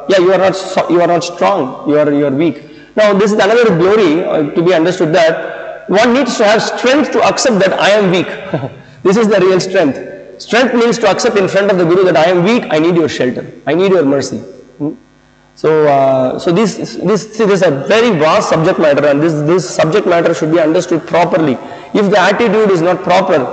You are not strong. You are weak. Now this is another glory to be understood, that one needs to have strength to accept that I am weak. This is the real strength. Strength means to accept in front of the Guru that I am weak, I need your shelter, I need your mercy. So this is a very vast subject matter, and this subject matter should be understood properly. If the attitude is not proper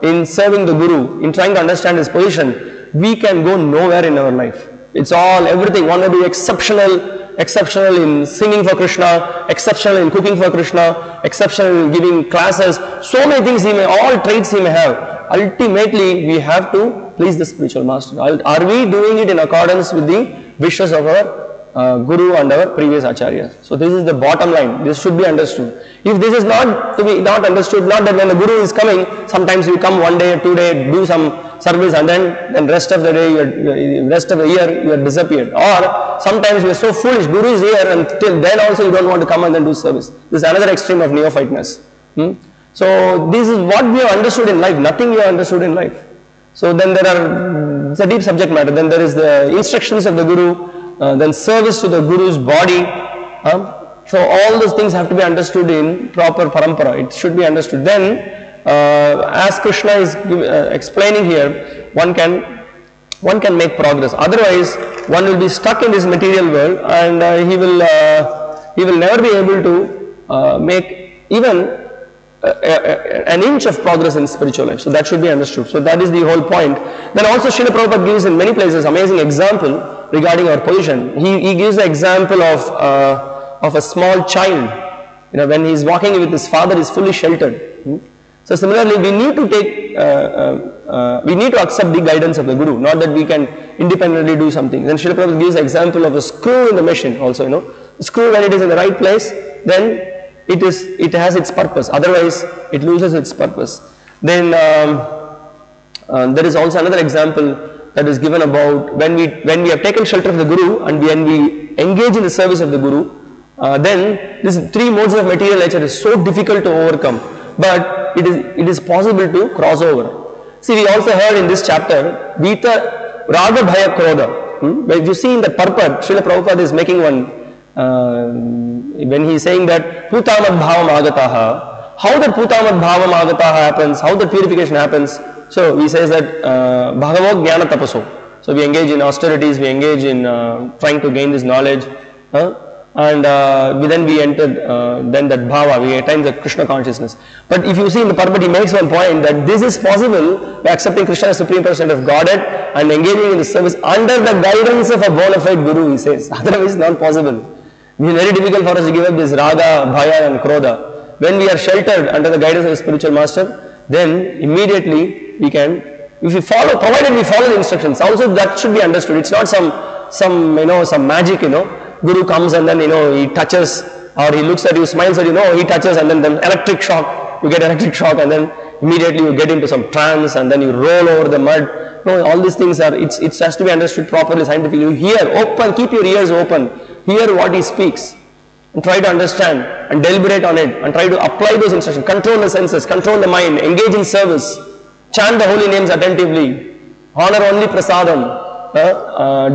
in serving the Guru, in trying to understand his position, we can go nowhere in our life. It's all, everything. One will be exceptional in singing for Krishna, exceptional in cooking for Krishna, exceptional in giving classes. So many things all traits he may have. Ultimately, we have to please the spiritual master. Are we doing it in accordance with the wishes of our Guru and our previous Acharyas? So this is the bottom line. This should be understood. If this is not not understood, not that when the Guru is coming, sometimes you come 1 day or 2 days, do some service, and then rest of the day, rest of the year you are disappeared. Or sometimes you are so foolish, Guru is here, and till then also you don't want to come and then do service. This is another extreme of neophyteness. So this is what we have understood in life, nothing we have understood in life. So then it's a deep subject matter. Then there is the instructions of the Guru, then service to the Guru's body. So all those things have to be understood in proper parampara. It should be understood. Then, as Krishna is explaining here, one can make progress. Otherwise, one will be stuck in this material world, and he will never be able to make even an inch of progress in spiritual life. So that should be understood. So that is the whole point. Then also Srila Prabhupada gives in many places amazing example regarding our position. He gives the example of a small child. When he is walking with his father, he is fully sheltered. So similarly, we need to accept the guidance of the Guru, not that we can independently do something. Then Srila Prabhupada gives the example of a screw in the machine also. The screw, when it is in the right place, then it has its purpose. Otherwise, it loses its purpose. Then there is also another example that is given about when we have taken shelter of the Guru and when we engage in the service of the Guru, then these three modes of material nature is so difficult to overcome, but it is possible to cross over. See, we also heard in this chapter, Vita Raga Bhaya Krodha. If you see in the purport, Srila Prabhupada is making one, when he is saying that Putamad Bhavam Agataha, how that Putamad Bhavam Agataha happens, how that purification happens. So he says that Bhagavad Jnana Tapaso. So we engage in austerities, we engage in trying to gain this knowledge, and then we entered then that bhava, we attain the Krishna consciousness. But if you see in the purport, he makes one point that this is possible by accepting Krishna as Supreme Person of Godhead and engaging in the service under the guidance of a bona fide Guru, he says. Otherwise, it's not possible. It is very difficult for us to give up this raga, bhaya and krodha. When we are sheltered under the guidance of the spiritual master, then immediately we can, if we follow, provided we follow the instructions, also that should be understood. It's not some magic, Guru comes and then, he touches, or he looks at you, smiles at you, he touches, and then the electric shock, you get electric shock, and then immediately you get into some trance, and then you roll over the mud. No, all these things it has to be understood properly, scientifically. You hear, keep your ears open, hear what he speaks, and try to understand, and deliberate on it, and try to apply those instructions, control the senses, control the mind, engage in service, chant the holy names attentively, honor only prasadam,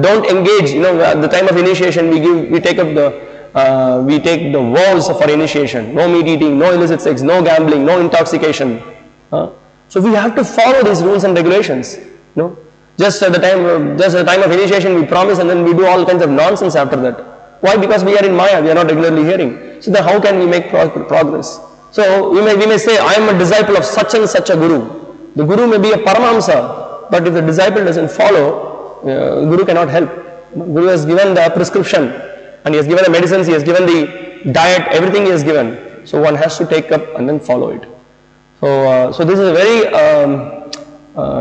don't engage, at the time of initiation we take the vows for initiation, no meat eating, no illicit sex, no gambling, no intoxication. So we have to follow these rules and regulations. Just at the time of initiation we promise and then we do all kinds of nonsense after that. Why? Because we are in Maya, we are not regularly hearing. So then how can we make progress? So we may say, I am a disciple of such and such a guru. The guru may be a Paramahamsa, but if the disciple doesn't follow, guru cannot help. Guru has given the prescription and he has given the medicines, he has given the diet, everything he has given. So one has to take up and then follow it. So this is a very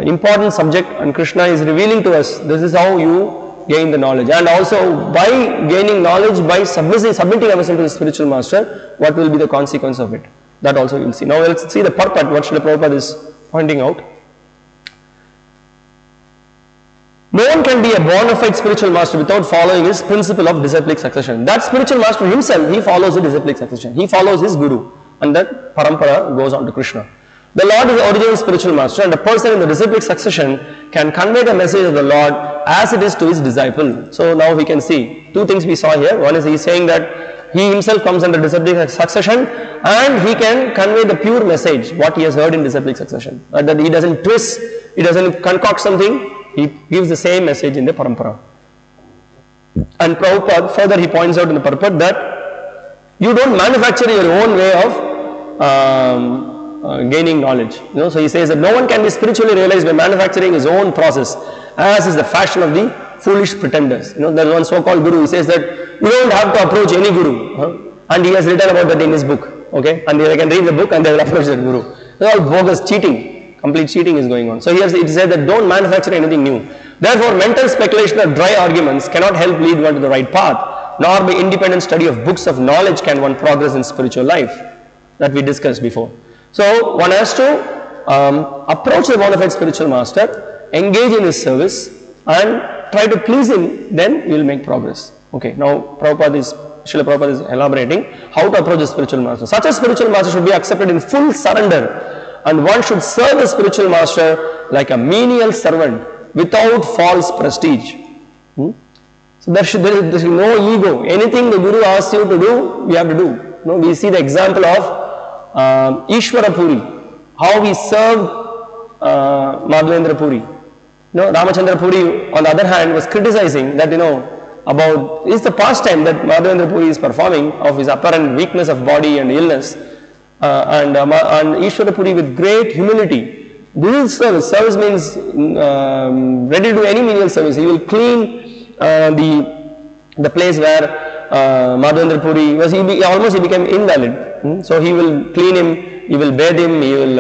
important subject, and Krishna is revealing to us, this is how you gain the knowledge. And also by gaining knowledge, by submitting ourselves to the spiritual master, what will be the consequence of it? That also we will see. Now let's see the purport, what Srila Prabhupada is pointing out. No one can be a bona fide spiritual master without following his principle of disciplic succession. That spiritual master himself, he follows the disciplic succession. He follows his guru, and that parampara goes on to Krishna. The Lord is the original spiritual master, and the person in the disciplic succession can convey the message of the Lord as it is to his disciple. So now we can see two things we saw here. One is he is saying that he himself comes under disciplic succession and he can convey the pure message, what he has heard in disciplic succession. That he doesn't twist, he doesn't concoct something, he gives the same message in the parampara. And Prabhupada further he points out in the purport that you don't manufacture your own way of gaining knowledge. So he says that no one can be spiritually realized by manufacturing his own process, as is the fashion of the foolish pretenders. There is one so-called guru, he says that you don't have to approach any guru, and he has written about that in his book, okay, and they can read the book and they will approach that guru. It's all bogus cheating, complete cheating is going on. So here it says that don't manufacture anything new. Therefore mental speculation or dry arguments cannot help lead one to the right path, nor by independent study of books of knowledge can one progress in spiritual life, that we discussed before. So one has to approach the bona fide spiritual master, engage in his service and try to please him, then you will make progress. Okay, now Srila Prabhupada is elaborating how to approach the spiritual master. Such a spiritual master should be accepted in full surrender, and one should serve the spiritual master like a menial servant without false prestige. So there is no ego. Anything the guru asks you to do, we have to do. We see the example of Ishvara Puri, how he served Madhavendra Puri. Ramachandra Puri on the other hand was criticizing that about is the pastime that Madhavendra Puri is performing of his apparent weakness of body and illness, and Ishvara Puri with great humility. This is service. Service means ready to do any menial service. He will clean the place where Madhavendra Puri was, he became invalid. So he will clean him, he will bathe him, he will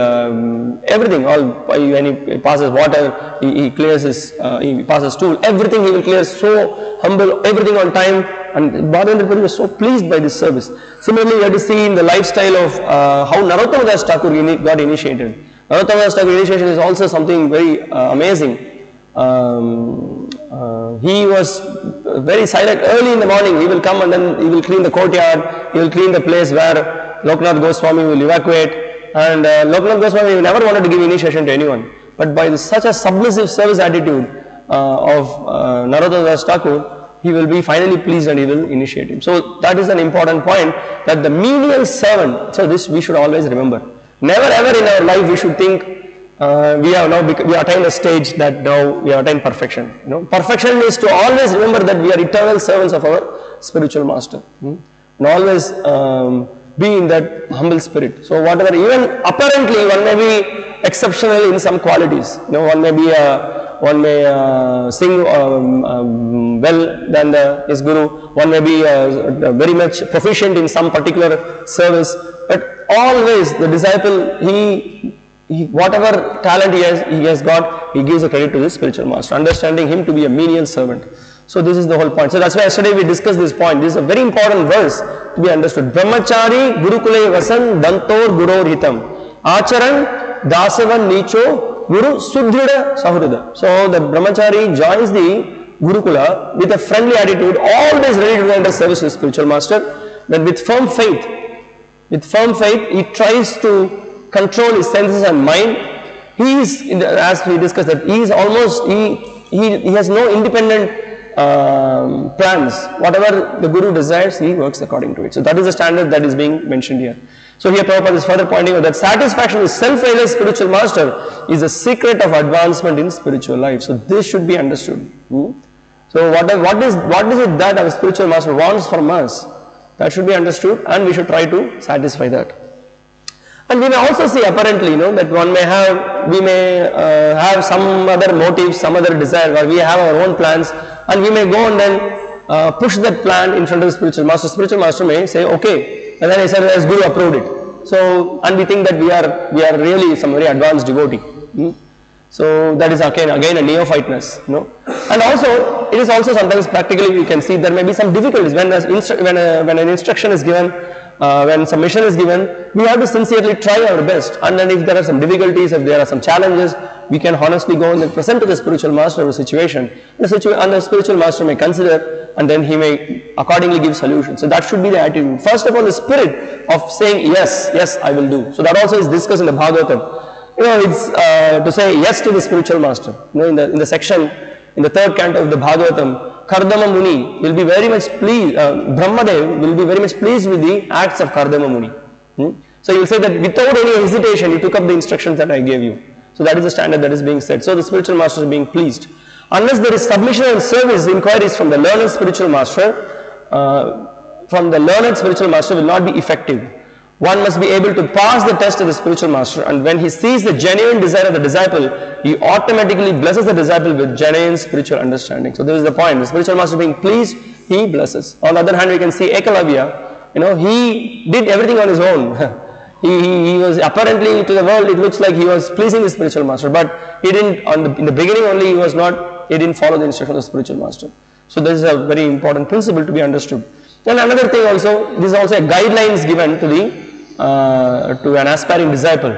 everything, when he passes water, he clears his, he passes stool, everything he will clear, so humble, everything on time, and Madhavendra Puri was so pleased by this service. Similarly, we have to see in the lifestyle of how Narottama Das Thakur got initiated. Narottama Das Thakur initiation is also something very amazing. He was very silent. Early in the morning he will come and then he will clean the courtyard, he will clean the place where Loknath Goswami will evacuate, and Loknath Goswami never wanted to give initiation to anyone, but by such a submissive service attitude of Narottama Das Thakur, he will be finally pleased and he will initiate him. So that is an important point, that the menial servant, so this we should always remember. Never ever in our life we should think we have attained a stage that now we have attained perfection. Perfection is to always remember that we are eternal servants of our spiritual master, and always be in that humble spirit. So whatever, even apparently one may be exceptional in some qualities. One may be one may sing well than his guru. One may be very much proficient in some particular service. But always the disciple, whatever talent he has got, he gives the credit to the spiritual master, understanding him to be a menial servant. So this is the whole point. So that's why yesterday we discussed this point. This is a very important verse to be understood. Brahmachari gurukule vasan dantor guror hitam acharan dasavan nicho guru sudhrida sahruda. So the brahmachari joins the gurukula with a friendly attitude, always ready to render service to the spiritual master. But with firm faith, he tries to control his senses and mind, he is, as we discussed, that he is almost, he has no independent plans. Whatever the Guru desires, he works according to it. So that is the standard that is being mentioned here. So here Prabhupada is further pointing out that satisfaction with self-realized spiritual master is the secret of advancement in spiritual life. So this should be understood. So what is it that our spiritual master wants from us? That should be understood, and we should try to satisfy that. And we may also see apparently, that we may have some other motives, some other desire, or we have our own plans, and we may go and then push that plan in front of the spiritual master. Spiritual master may say, okay, and then I said, as Guru approved it. So, and we think that we are really some very advanced devotee. So that is again a neophyteness. And also, it is also sometimes practically we can see there may be some difficulties when an instruction is given, when submission is given, we have to sincerely try our best. And then if there are some difficulties, if there are some challenges, we can honestly go and present to the spiritual master the situation. And the spiritual master may consider, and then he may accordingly give solutions. So that should be the attitude. First of all, the spirit of saying yes, I will do. So that also is discussed in the Bhagavatam. It's to say yes to the spiritual master. In the section, in the third canto of the Bhagavatam, Kardama Muni will be very much pleased, Brahmadev will be very much pleased with the acts of Kardama Muni. So he will say that without any hesitation, you took up the instructions that I gave you. So that is the standard that is being set. So the spiritual master is being pleased. Unless there is submission and service, inquiries from the learned spiritual master, will not be effective. One must be able to pass the test of the spiritual master, and when he sees the genuine desire of the disciple, he automatically blesses the disciple with genuine spiritual understanding. So this is the point. The spiritual master being pleased, he blesses. On the other hand, we can see Ekalavya, he did everything on his own. He was apparently to the world, it looks like he was pleasing the spiritual master, but he didn't, in the beginning only, he didn't follow the instruction of the spiritual master. So this is a very important principle to be understood. Then another thing also, this is also a guidelines given to an aspiring disciple.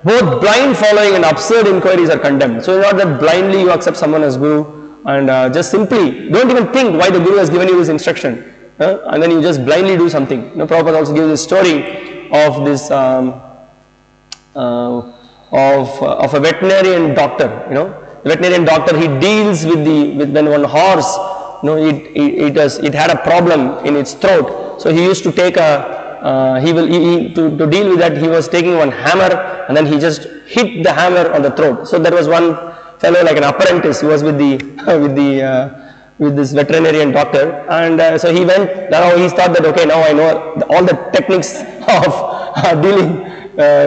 Both blind following and absurd inquiries are condemned. So it's not that blindly you accept someone as Guru and just simply don't even think why the Guru has given you this instruction, and then you just blindly do something. Prabhupada also gives this story of this of a veterinarian doctor. The veterinarian doctor, he deals with when one horse, it had a problem in its throat. So he used to take to deal with that, he was taking one hammer and then he just hit the hammer on the throat. So there was one fellow, like an apprentice, who was with this veterinarian doctor, and so he went. Now he thought that okay, now I know all the techniques of dealing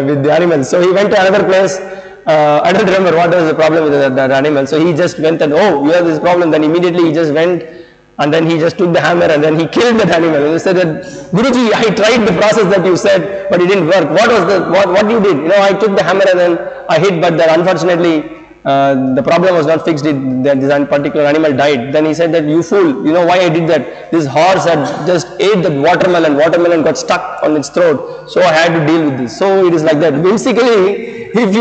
with the animals. So he went to another place. I don't remember what was the problem with that animal. So he just went and, oh, you have this problem. Then immediately he just went and then he just took the hammer and then he killed that animal. And he said that, Guruji, I tried the process that you said, but it didn't work. What you did? I took the hammer and then I hit, but that unfortunately the problem was not fixed. This particular animal died. Then he said that, you fool, why I did that? This horse had just ate the watermelon got stuck on its throat. So I had to deal with this. So it is like that. Basically, if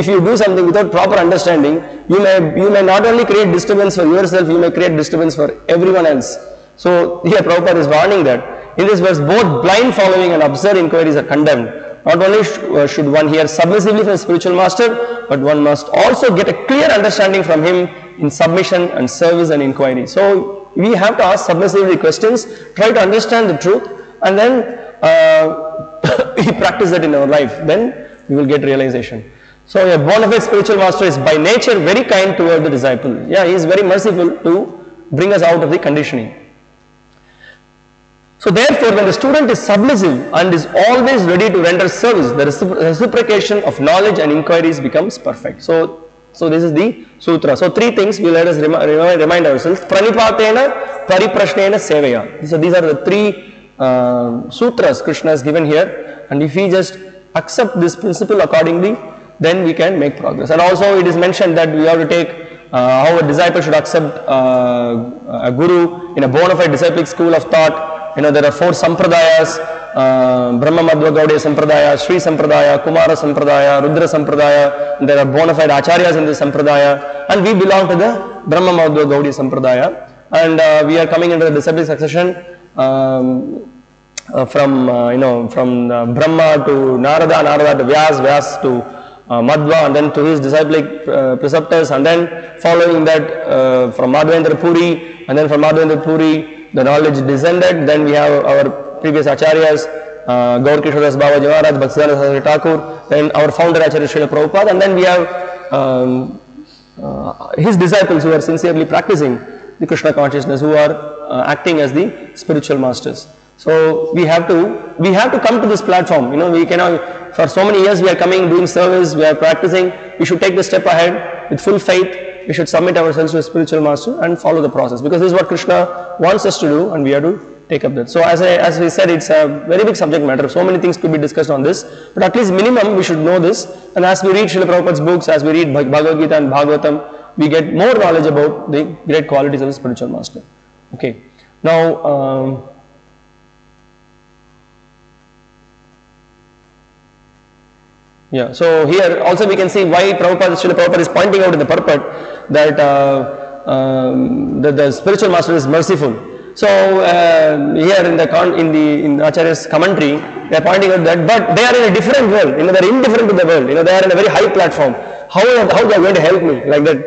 you do something without proper understanding, you may not only create disturbance for yourself, you may create disturbance for everyone else. So here Prabhupada is warning that in this verse, both blind following and absurd inquiries are condemned. Not only should one hear submissively from the spiritual master, but one must also get a clear understanding from him in submission and service and inquiry. So we have to ask submissively questions, try to understand the truth, and then we practice that in our life. Then we will get realization. So a bona fide spiritual master is by nature very kind toward the disciple. Yeah, he is very merciful to bring us out of the conditioning. So therefore, when the student is submissive and is always ready to render service, the reciprocation of knowledge and inquiries becomes perfect. So this is the sutra. So three things we let us remind ourselves. Pranipatena, pariprashnena, sevaya. So these are the three sutras Krishna has given here, and if we just accept this principle accordingly, then we can make progress. And also it is mentioned that we have to take how a disciple should accept a guru in a bona fide disciplic school of thought. There are four sampradayas, Brahma Madhva Gaudiya Sampradaya, Sri Sampradaya, Kumara Sampradaya, Rudra Sampradaya. There are bona fide acharyas in this Sampradaya, and we belong to the Brahma Madhva Gaudiya Sampradaya, and we are coming into the disciplic succession from Brahma to Narada, Narada to Vyas, Vyas to Madhva, and then to his disciplic preceptors, and then following that from Madhavendra Puri, and then from Madhavendra Puri the knowledge descended. Then we have our previous acharyas, Gaur Kishore Das Babaji Maharaj, Bhakti-śāstra Saraswati Thakur, then our founder Acharya Srila Prabhupada, and then we have his disciples who are sincerely practicing the Krishna consciousness, who are acting as the spiritual masters. So we have to come to this platform. We cannot, for so many years we are coming, doing service, we are practicing. We should take the step ahead with full faith. We should submit ourselves to a spiritual master and follow the process, because this is what Krishna wants us to do, and we have to take up that. So as we said, it's a very big subject matter. So many things could be discussed on this, but at least minimum we should know this. And as we read Srila Prabhupada's books, as we read Bhagavad Gita and Bhagavatam, we get more knowledge about the great qualities of the spiritual master. Okay. Now, so here also we can see why Srila Prabhupada is pointing out in the purport that the spiritual master is merciful. So here in Acharya's commentary, they are pointing out that, but they are in a different world. They are indifferent to the world. They are in a very high platform. How they are going to help me? Like that,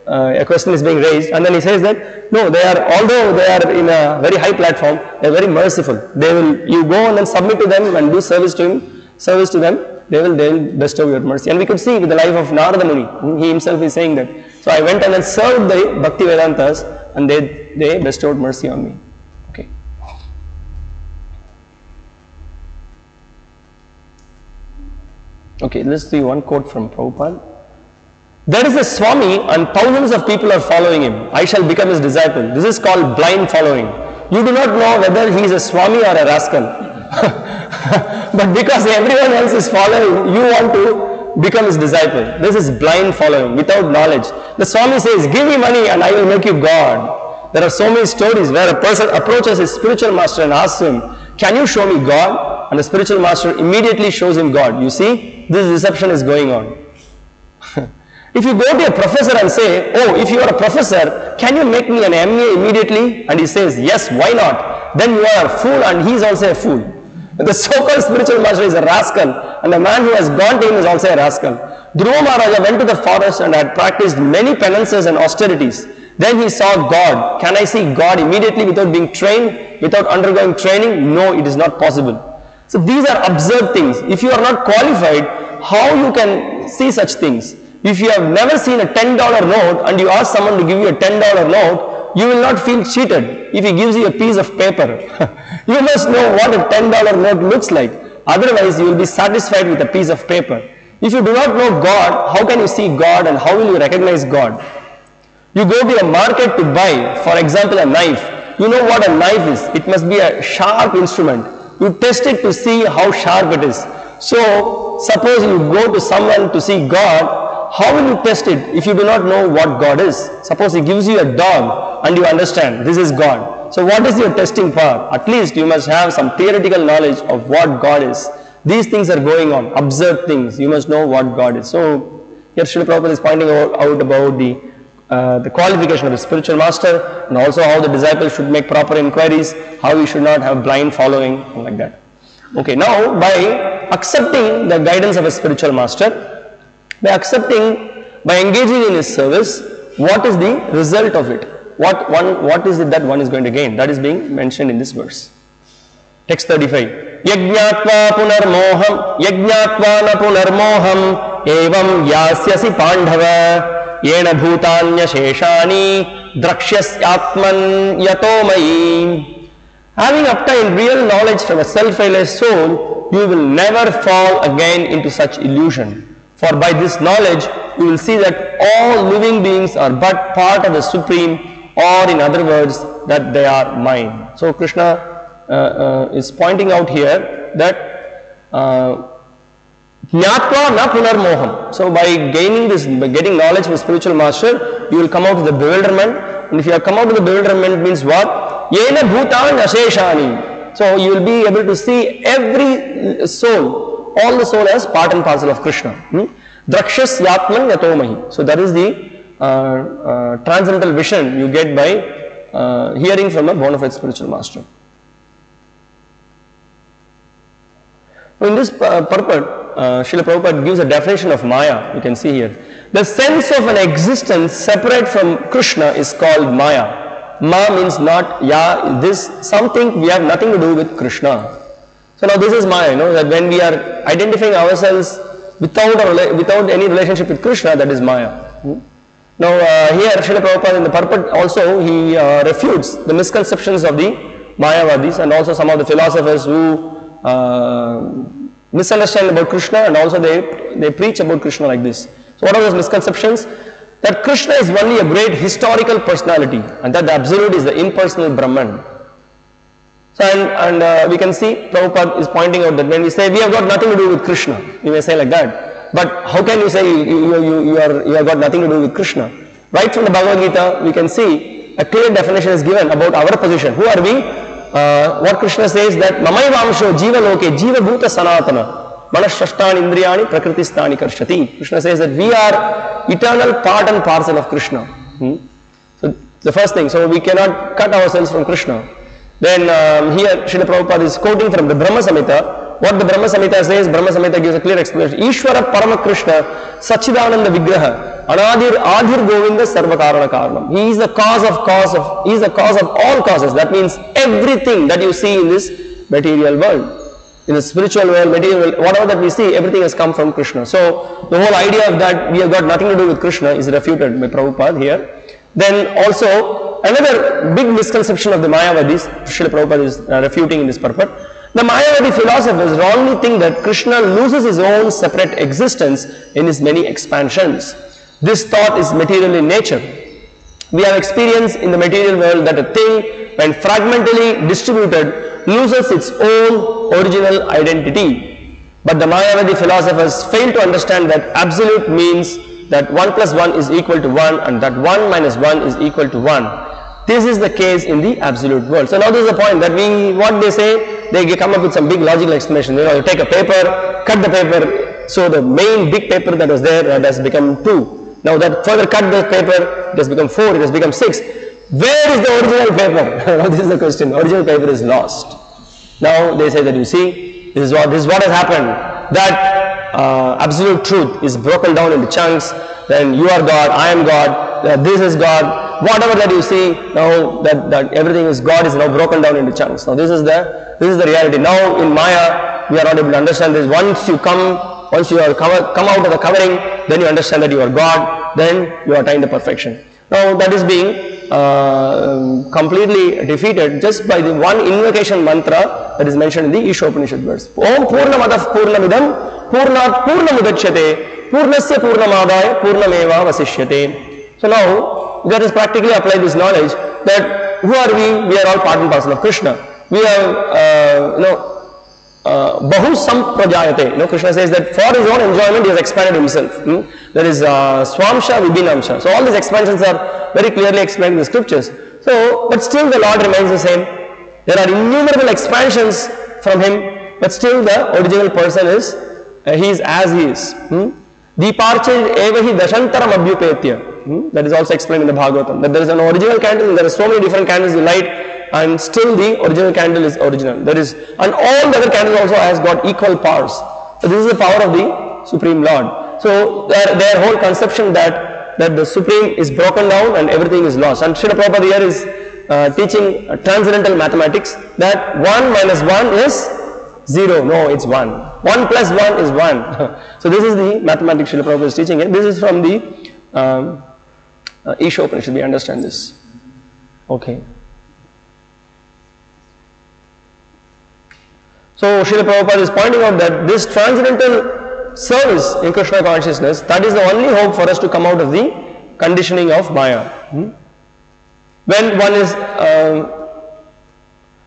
a question is being raised, and then he says that no, although they are in a very high platform, they are very merciful. You go and then submit to them and do service to them. They will bestow your mercy. And we could see with the life of Narada Muni, he himself is saying that. So I went and then served the Bhakti Vedantas, and they bestowed mercy on me. Okay. Okay, let's see one quote from Prabhupada. There is a Swami and thousands of people are following him. I shall become his disciple. This is called blind following. You do not know whether he is a Swami or a rascal. But because everyone else is following, you want to become his disciple. This is blind following, without knowledge. The Swami says, give me money and I will make you God. There are so many stories where a person approaches his spiritual master and asks him, can you show me God? And the spiritual master immediately shows him God. You see, this deception is going on. If you go to a professor and say, oh, if you are a professor, can you make me an MA immediately? And he says, yes, why not? Then you are a fool and he is also a fool. The so-called spiritual master is a rascal, and the man who has gone to him is also a rascal. Dhruva Maharaja went to the forest and had practiced many penances and austerities. Then he saw God. Can I see God immediately without being trained, without undergoing training? No, it is not possible. So these are absurd things. If you are not qualified, how you can see such things? If you have never seen a $10 note and you ask someone to give you a $10 note, you will not feel cheated if he gives you a piece of paper. You must know what a $10 note looks like. Otherwise, you will be satisfied with a piece of paper. If you do not know God, how can you see God and how will you recognize God? You go to a market to buy, for example, a knife. You know what a knife is. It must be a sharp instrument. You test it to see how sharp it is. So, suppose you go to someone to see God, how will you test it if you do not know what God is? Suppose he gives you a dog and you understand this is God. So what is your testing power? At least you must have some theoretical knowledge of what God is. These things are going on, absurd things. You must know what God is. So here Srila Prabhupada is pointing out about the qualification of the spiritual master, and also how the disciple should make proper inquiries, how he should not have blind following, and like that. Okay, now by accepting the guidance of a spiritual master, by engaging in his service, what is the result of it? What is it that one is going to gain? That is being mentioned in this verse. Text 35. Yajñātvā punarmoham, yajñātvā na punarmoham, evam yasyasi pandhava, yena bhutanya sheshani, drakshyasatman yato mayi. Having obtained real knowledge from a self-realized soul, you will never fall again into such illusion. For by this knowledge, you will see that all living beings are but part of the Supreme, or in other words, that they are mine. So Krishna is pointing out here that jnatva na punarmoham. So by getting knowledge from spiritual master, you will come out of the bewilderment. And if you have come out of the bewilderment, means what? Yena bhutan asheshani. So you will be able to see every soul, all the soul as part and parcel of Krishna. Drakshas yatman yatomahi. So that is the transcendental vision you get by hearing from a bona fide spiritual master. In this purport, Srila Prabhupada gives a definition of Maya, you can see here. The sense of an existence separate from Krishna is called Maya. Ma means not, yeah, this, something we have nothing to do with Krishna. So now this is Maya, that when we are identifying ourselves without any relationship with Krishna, that is Maya. Now here Srila Prabhupada in the purport also he refutes the misconceptions of the Mayavadis and also some of the philosophers who misunderstand about Krishna, and also they preach about Krishna like this. So what are those misconceptions? That Krishna is only a great historical personality and that the Absolute is the impersonal Brahman. So and we can see Prabhupada is pointing out that when we say we have got nothing to do with Krishna, we may say like that. But how can you say you have got nothing to do with Krishna? Right from the Bhagavad Gita, we can see a clear definition is given about our position. Who are we? What Krishna says that Mamai Vamsho Jiva Loke Jiva Bhuta Sanatana Manashashtani Indriyani Prakristani Karshati. Krishna says that we are eternal part and parcel of Krishna. So the first thing, so we cannot cut ourselves from Krishna. Then here Srila Prabhupada is quoting from the Brahma Samhita. What the Brahma Samhita says, Brahma Samhita gives a clear explanation. Ishvara Parama Krishna Sachidananda Vigraha Anadir Adhir Govinda Sarvakarana Karanam. He is the cause of, he is the cause of all causes. That means everything that you see in this material world. In the spiritual world, material world, whatever that we see, everything has come from Krishna. So the whole idea of that we have got nothing to do with Krishna is refuted by Prabhupada here. Then also another big misconception of the Mayavadis, Srila Prabhupada is refuting in this purport. The Mayavadi philosophers wrongly think that Krishna loses his own separate existence in his many expansions. This thought is material in nature. We have experienced in the material world that a thing, when fragmentally distributed, loses its own original identity. But the Mayavadi philosophers fail to understand that absolute means that 1 plus 1 is equal to 1 and that 1 minus 1 is equal to 1. This is the case in the absolute world. So now this is the point that what they say, they come up with some big logical explanation. You take a paper, cut the paper, so the main big paper that was there that has become 2. Now that further cut the paper, it has become 4, it has become 6. Where is the original paper? Now this is the question. Original paper is lost. Now they say that you see, this is what has happened. That absolute truth is broken down into chunks. Then you are God, I am God, this is God. Whatever that you see, now that everything is God is now broken down into chunks. Now this is the reality. Now in Maya, we are not able to understand this. Once you come out of the covering, then you understand that you are God, then you are attained to perfection. Now that is being completely defeated just by the one invocation mantra that is mentioned in the Ishopanishad verse. Om Purnamadav Purnamidam Purnat Purnamudachyate Purnasya Purnamadaya Purnameva Vasishyate. So now let us practically apply this knowledge that who are we? We are all part and parcel of Krishna. We have Bahu Samprajayate. Krishna says that for his own enjoyment he has expanded himself. There is Swamsha Vibhinamsha. So all these expansions are very clearly explained in the scriptures. So, but still the Lord remains the same. There are innumerable expansions from him, but still the original person is, he is as he is. Deeparche evahi dashantaram abhyupetya. That is also explained in the Bhagavatam. That there is an original candle and there are so many different candles you light, and still the original candle is original. And all the other candles also has got equal powers. So this is the power of the Supreme Lord. So their whole conception that the Supreme is broken down and everything is lost. And Srila Prabhupada here is teaching transcendental mathematics that 1 minus 1 is 0. No, it's 1. 1 plus 1 is 1. So this is the mathematics Srila Prabhupada is teaching. This is from the Ishopanishad. We understand this. Okay. So Srila Prabhupada is pointing out that this transcendental service in Krishna consciousness, that is the only hope for us to come out of the conditioning of Maya. When one is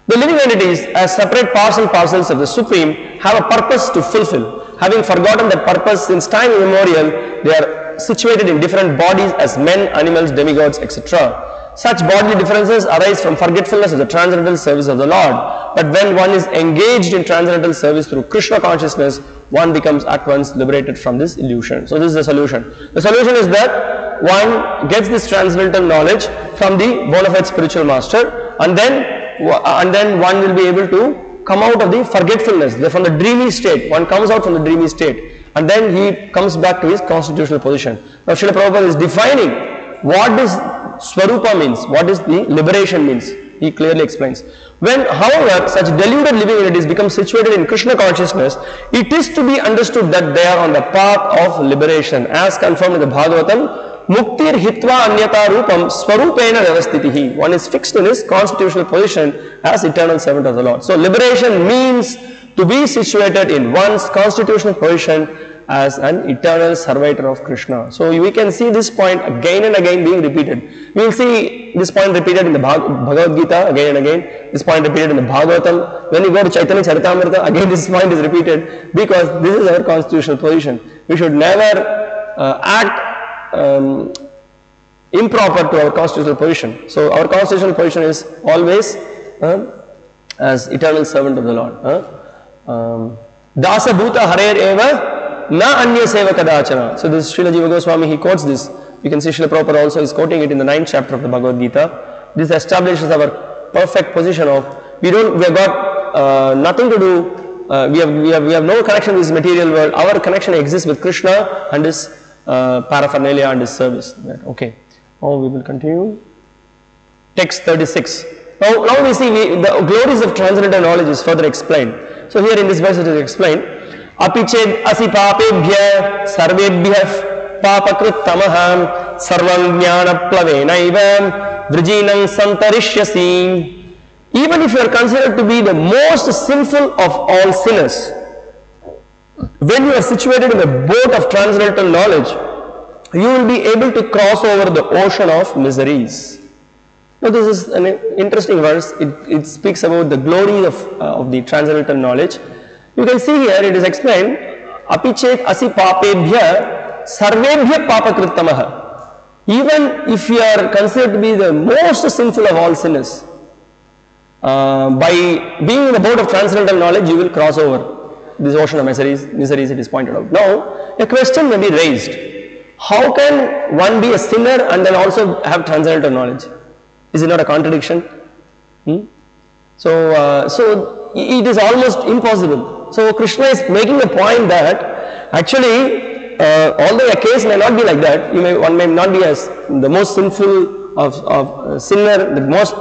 the living entities as separate parts and parcels of the Supreme have a purpose to fulfill. Having forgotten that purpose since time immemorial, they are situated in different bodies as men, animals, demigods, etc. Such bodily differences arise from forgetfulness of the transcendental service of the Lord. But when one is engaged in transcendental service through Krishna consciousness, one becomes at once liberated from this illusion. So this is the solution. The solution is that one gets this transcendental knowledge from the bona fide spiritual master, and then one will be able to come out of the forgetfulness, from the dreamy state. One comes out from the dreamy state and then he comes back to his constitutional position. Now Srila Prabhupada is defining what is Swarupa means, what is the liberation means. He clearly explains. When, however, such deluded living entities become situated in Krishna consciousness, it is to be understood that they are on the path of liberation, as confirmed in the Bhagavatam. Muktir hitva anyata rupam swarupena vyavastitihi. One is fixed in his constitutional position as eternal servant of the Lord. So liberation means to be situated in one's constitutional position as an eternal servitor of Krishna. So we can see this point again and again being repeated. We will see this point repeated in the Bhagavad Gita again and again. This point repeated in the Bhagavatam. When you go to Chaitanya Charitamrita, again this point is repeated because this is our constitutional position. We should never act improper to our constitutional position. So our constitutional position is always as eternal servant of the Lord. Dasa bhuta harer eva na anya seva kadachana. So this Srila Jiva Goswami, he quotes this. You can see Srila Prabhupada also is quoting it in the 9th chapter of the Bhagavad Gita. This establishes our perfect position of we have got nothing to do. We have no connection with this material world. Our connection exists with Krishna and his paraphernalia and his service. Okay. Now we will continue. Text 36. Now we see the glories of transcendental knowledge is further explained. So here in this verse it is explained. Apiched asi papebhya sarvebhya papakrit tamaham sarvam jnana plavenaiva vrijinam santarishyasi. Even if you are considered to be the most sinful of all sinners, when you are situated in the boat of transcendental knowledge, you will be able to cross over the ocean of miseries. Now this is an interesting verse. It speaks about the glory of the transcendental knowledge. You can see here it is explained, apichet asi papebhya sarvebhya papakritamaha. Even if you are considered to be the most sinful of all sinners, by being in the boat of transcendental knowledge, you will cross over this ocean of miseries it is pointed out. Now, a question may be raised. How can one be a sinner and then also have transcendental knowledge? Is it not a contradiction? So it is almost impossible. So Krishna is making the point that actually, although a case may not be like that, one may not be as the most sinful of sinner, the most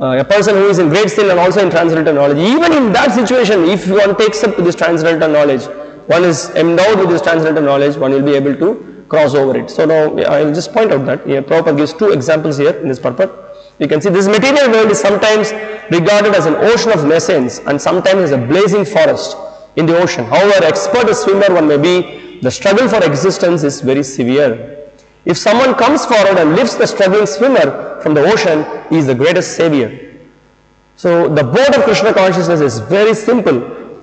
a person who is in great sin and also in transcendental knowledge. Even in that situation, if one takes up to this transcendental knowledge, one is endowed with this transcendental knowledge, one will be able to cross over it. So now I will just point out that here Prabhupada gives two examples here in this purport. You can see this material world is sometimes regarded as an ocean of nescience and sometimes as a blazing forest in the ocean. However, expert a swimmer one may be, the struggle for existence is very severe. If someone comes forward and lifts the struggling swimmer from the ocean, he is the greatest savior. So the boat of Krishna consciousness is very simple,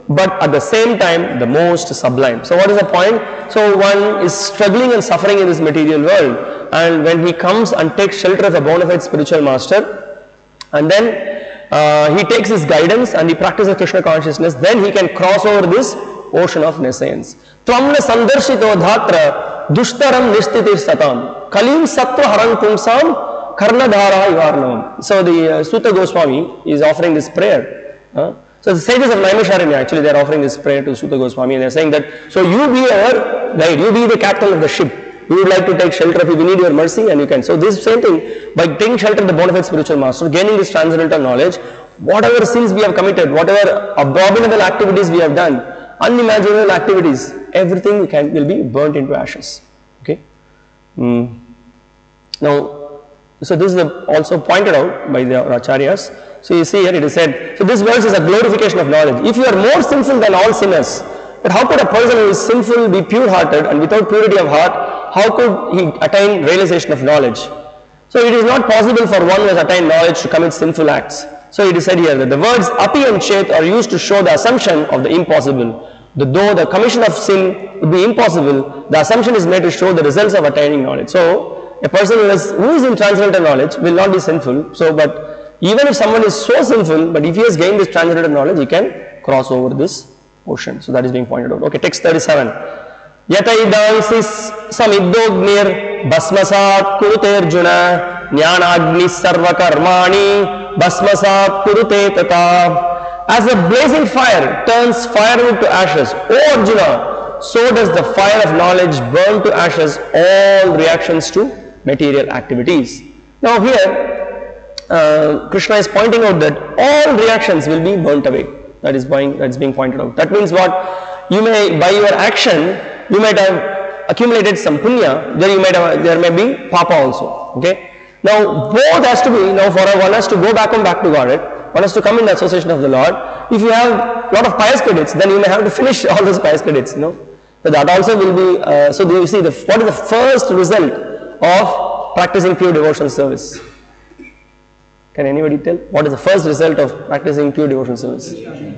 but at the same time the most sublime. So what is the point? So one is struggling and suffering in this material world, and when he comes and takes shelter of a bona fide spiritual master, and then he takes his guidance and he practices Krishna consciousness, then he can cross over this ocean of nescience. Tvamna sandarshito dhatra dushtaram nishtitir satam kalim sattva haran pumsam karnadhara ivarnam. So the Sutta Goswami is offering this prayer. So the sages of Naimisharanya, actually they are offering this prayer to Sutta Goswami, and they are saying that, so you be our guide, you be the captain of the ship. We would like to take shelter of you, we need your mercy, and you can. So this same thing, by taking shelter of the bona fide spiritual master, gaining this transcendental knowledge, whatever sins we have committed, whatever abominable activities we have done, unimaginable activities, everything will be burnt into ashes. Okay. Now, so this is also pointed out by the Acharyas. So you see here it is said, so this verse is a glorification of knowledge. If you are more sinful than all sinners, but how could a person who is sinful be pure-hearted, and without purity of heart, how could he attain realization of knowledge? So it is not possible for one who has attained knowledge to commit sinful acts. So it is said here that the words api and chet are used to show the assumption of the impossible. Though the commission of sin would be impossible, the assumption is made to show the results of attaining knowledge. So a person who is in transcendental knowledge will not be sinful. So, but even if someone is so sinful, but if he has gained this transcendental knowledge, he can cross over this ocean. So that is being pointed out. Okay, text 37. Yataidansis samiddhognir basmasat kurute arjuna jnanagni sarva karmani basmasat kurute tata as a blazing fire turns firewood to ashes, O Arjuna, so does the fire of knowledge burn to ashes all reactions to material activities. Now here, Krishna is pointing out that all reactions will be burnt away. That is being pointed out. That means what? You may, by your action, you might have accumulated some punya, there may be papa also. Okay? Now both has to be, now for one has to go back to Godhead, one has to come in the association of the Lord. If you have a lot of pious credits, then you may have to finish all those pious credits, So that also will be, so you see, what is the first result of practicing pure devotional service? Can anybody tell? What is the first result of practicing pure devotional service?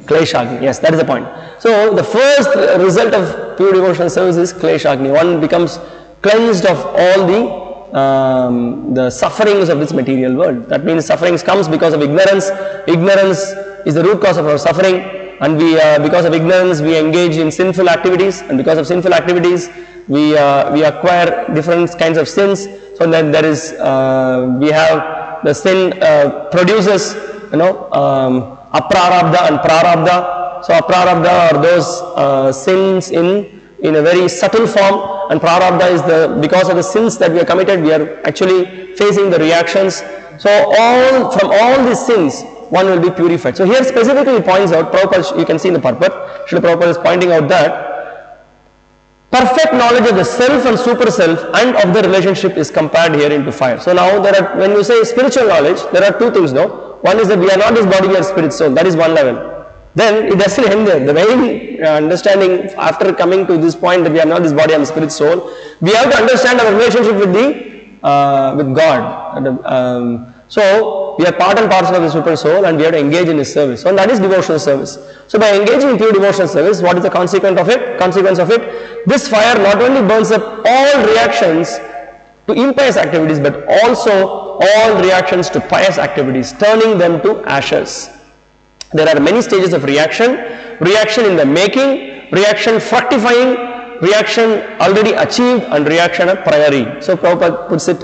Kleshagni. Yes, that is the point. So the first result of pure devotional service is Kleshagni. One becomes cleansed of all the sufferings of this material world. That means sufferings comes because of ignorance. Ignorance is the root cause of our suffering, and because of ignorance we engage in sinful activities, and because of sinful activities we acquire different kinds of sins. So then there is we have the sin produces aprarabdha and prarabdha. So aprarabdha are those sins in a very subtle form, and prarabdha is because of the sins that we have committed, we are actually facing the reactions. So from all these sins one will be purified. So here specifically he points out, Prabhupada, you can see in the purport, Srila Prabhupada is pointing out that perfect knowledge of the self and super self and of the relationship is compared here into fire. So now when you say spiritual knowledge, there are two things. One is that we are not this body, we are spirit soul. That is one level. Then it doesn't end there. The main understanding after coming to this point that we are not this body, I am spirit soul, we have to understand our relationship with God. So we are part and parcel of the super soul, and we have to engage in His service. So and that is devotional service. So by engaging in pure devotional service, what is the consequence of it? This fire not only burns up all reactions to impious activities, but also all reactions to pious activities, turning them to ashes. There are many stages of reaction. Reaction in the making, reaction fructifying, reaction already achieved, and reaction a priori. So Prabhupada puts it,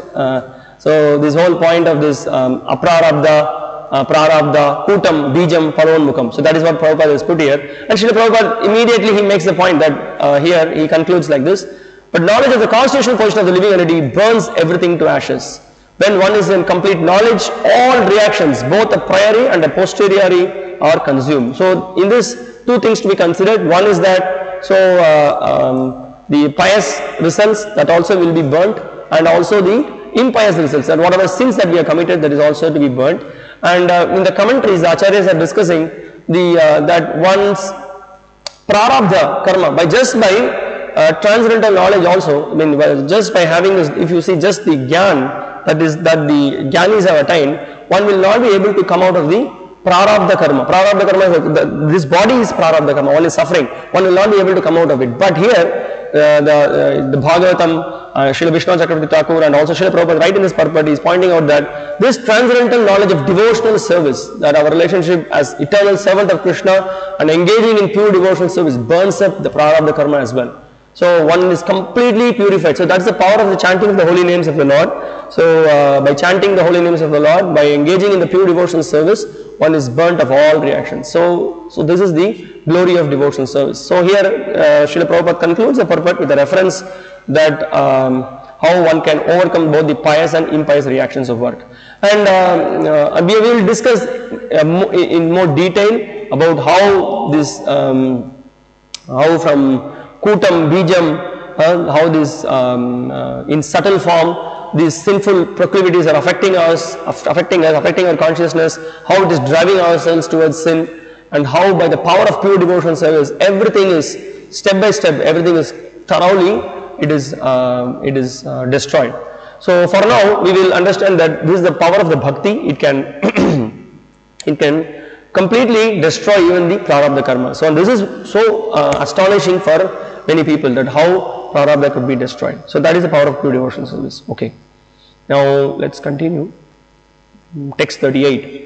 so this whole point of this aprarabdha, prarabdha, kutam, bijam, palonmukam. So that is what Prabhupada has put here. And Srila Prabhupada immediately he makes the point that here he concludes like this. But knowledge of the constitutional position of the living entity burns everything to ashes. When one is in complete knowledge, all reactions, both a priori and a posteriori, are consumed. So in this, two things to be considered. One is that the pious results that also will be burnt, and also the impious results, and whatever sins that we have committed, that is also to be burnt. And in the commentaries, the acharyas are discussing that one's prarabdha karma, by transcendental knowledge also, I mean just by having this, if you see just the gyan that the jnanis have attained, one will not be able to come out of the prarabdha karma. Prarabdha karma is this body is prarabdha karma, one is suffering, one will not be able to come out of it. But here the Bhagavatam, Srila Vishnu Chakravarti Thakur, and also Srila Prabhupada, right in this purport, is pointing out that this transcendental knowledge of devotional service, that our relationship as eternal servant of Krishna and engaging in pure devotional service burns up the prarabdha karma as well. So one is completely purified. So that's the power of the chanting of the holy names of the Lord. So by chanting the holy names of the Lord, by engaging in the pure devotional service, one is burnt of all reactions. So this is the glory of devotional service. So here Srila Prabhupada concludes the purport with a reference that how one can overcome both the pious and impious reactions of work. And we will discuss in more detail about how this, how from kutam, bijam, how this in subtle form these sinful proclivities are affecting us, affecting our consciousness, how it is driving ourselves towards sin, and how by the power of pure devotional service, everything is step by step, everything is thoroughly, it is destroyed. So for now we will understand that this is the power of the bhakti. It can it can completely destroy even the prarabdha karma. So this is so astonishing for many people, that how prarabdha could be destroyed. So that is the power of pure devotional service. Okay, now let's continue. Text 38.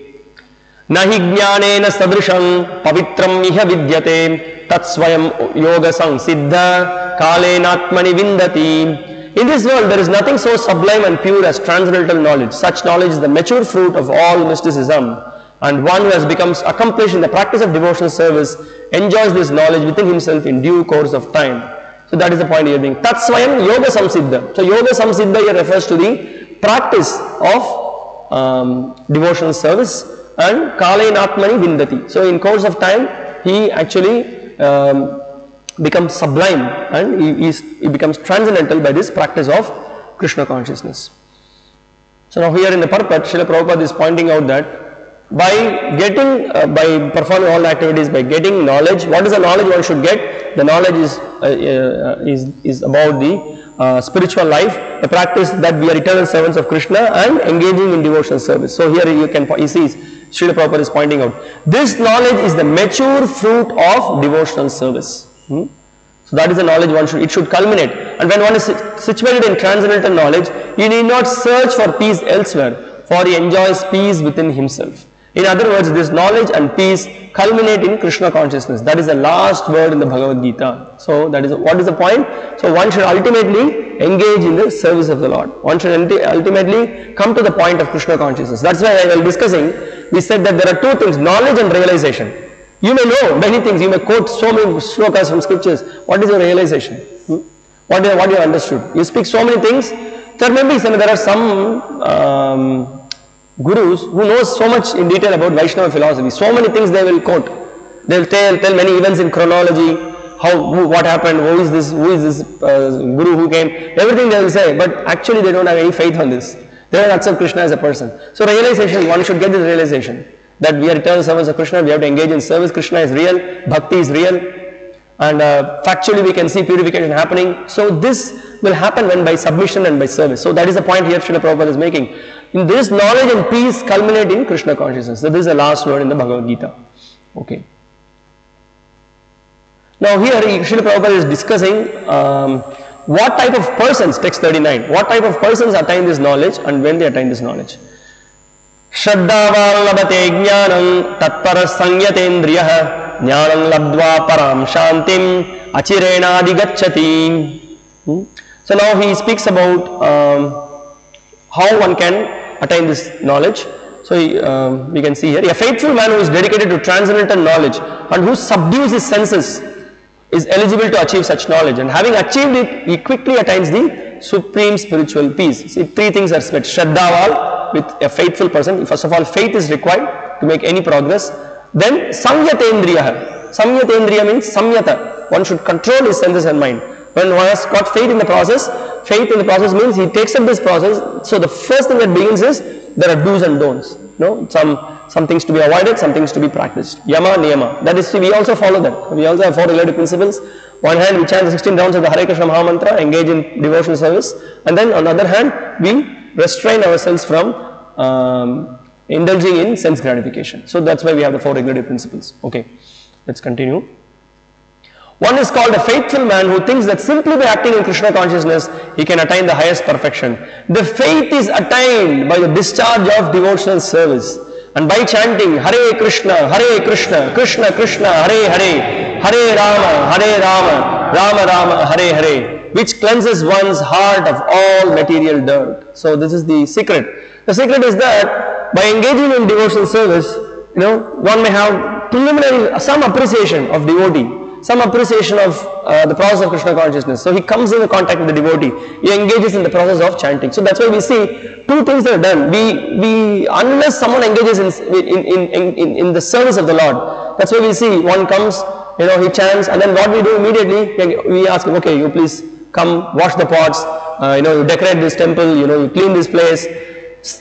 Nahi jnanena sadrisham pavitram iha vidyate tat swayam yoga samsiddha kalenatmani vindati. In this world there is nothing so sublime and pure as transcendental knowledge. Such knowledge is the mature fruit of all mysticism. And one who has become accomplished in the practice of devotional service enjoys this knowledge within himself in due course of time. So that is the point here being. Tatsvayam yoga samsiddha. So yoga samsiddha here refers to the practice of devotional service, and kalenatmani vindati. So in course of time he actually becomes sublime, and he becomes transcendental by this practice of Krishna consciousness. So now here in the purport, Srila Prabhupada is pointing out that by performing all the activities, by getting knowledge, what is the knowledge one should get? The knowledge is about the spiritual life, the practice that we are eternal servants of Krishna and engaging in devotional service. So here you see Srila Prabhupada is pointing out, this knowledge is the mature fruit of devotional service. So that is the knowledge it should culminate. And when one is situated in transcendental knowledge, he need not search for peace elsewhere, for he enjoys peace within himself. In other words, this knowledge and peace culminate in Krishna consciousness. That is the last word in the Bhagavad Gita. So that is what is the point? So one should ultimately engage in the service of the Lord. One should ultimately come to the point of Krishna consciousness. That's why while discussing, we said that there are two things, knowledge and realization. You may know many things, you may quote so many shlokas from scriptures. What is your realization? What you understood? You speak so many things. There are some gurus who knows so much in detail about Vaishnava philosophy. So many things they will quote. They will tell many events in chronology, what happened, who is this guru who came, everything they will say, but actually they don't have any faith on this. They don't accept Krishna as a person. So realization, one should get this realization that we are eternal servants of Krishna, we have to engage in service. Krishna is real, bhakti is real, and factually we can see purification happening. So this will happen when by submission and by service. So that is the point here Srila Prabhupada is making. In this knowledge and peace culminate in Krishna consciousness. So this is the last word in the Bhagavad Gita. Okay. Now here Srila Prabhupada is discussing what type of persons, text 39, what type of persons attain this knowledge and when they attain this knowledge. Shraddhaval labate jnanam tatpara sangyatendriyah jnanam labdva param shantim achirena adigacchati. So now he speaks about how one can attain this knowledge. So we can see here, a faithful man who is dedicated to transcendental knowledge and who subdues his senses is eligible to achieve such knowledge, and having achieved it, he quickly attains the supreme spiritual peace. See, three things are said. Shraddhaval, with a faithful person. First of all, faith is required to make any progress. Then samyatendriya. Samyatendriya means samyata. One should control his senses and mind. When one has got faith in the process means he takes up this process. So the first thing that begins is there are do's and don'ts. Some things to be avoided, some things to be practiced. Yama, niyama. That is, we also follow that. We also have 4 relative principles. One hand, we chant the 16 rounds of the Hare Krishna Maha Mantra, engage in devotional service, and then on the other hand, we restrain ourselves from indulging in sense gratification. So that's why we have the 4 regulative principles. Okay, let's continue. One is called a faithful man who thinks that simply by acting in Krishna consciousness, he can attain the highest perfection. The faith is attained by the discharge of devotional service and by chanting Hare Krishna, Krishna Krishna, Hare Hare, Hare Rama, Rama Rama, Hare Hare, which cleanses one's heart of all material dirt. So this is the secret. The secret is that by engaging in devotional service, one may have preliminary, some appreciation of devotee, some appreciation of the process of Krishna consciousness. So he comes in contact with the devotee. He engages in the process of chanting. So that's why we see 2 things that are done. We unless someone engages in the service of the Lord, that's why we see one comes, he chants, and then what we do immediately, we ask him, okay, you please come wash the pots, you decorate this temple, you clean this place.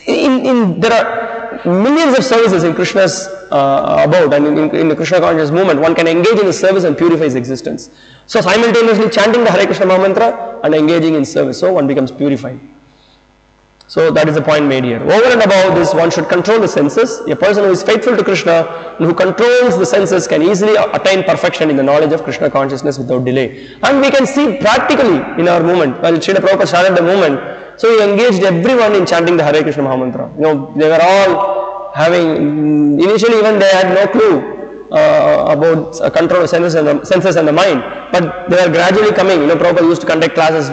There are millions of services in Krishna's abode, and in the Krishna conscious movement, one can engage in the service and purify his existence. So simultaneously chanting the Hare Krishna Maha Mantra and engaging in service, so one becomes purified. So that is the point made here. Over and above this, one should control the senses. A person who is faithful to Krishna and who controls the senses can easily attain perfection in the knowledge of Krishna consciousness without delay. And we can see practically in our movement, while Srila Prabhupada started the movement, so he engaged everyone in chanting the Hare Krishna Maha Mantra. They were all having, initially even they had no clue about control of senses and the mind, but they are gradually coming. Prabhupada used to conduct classes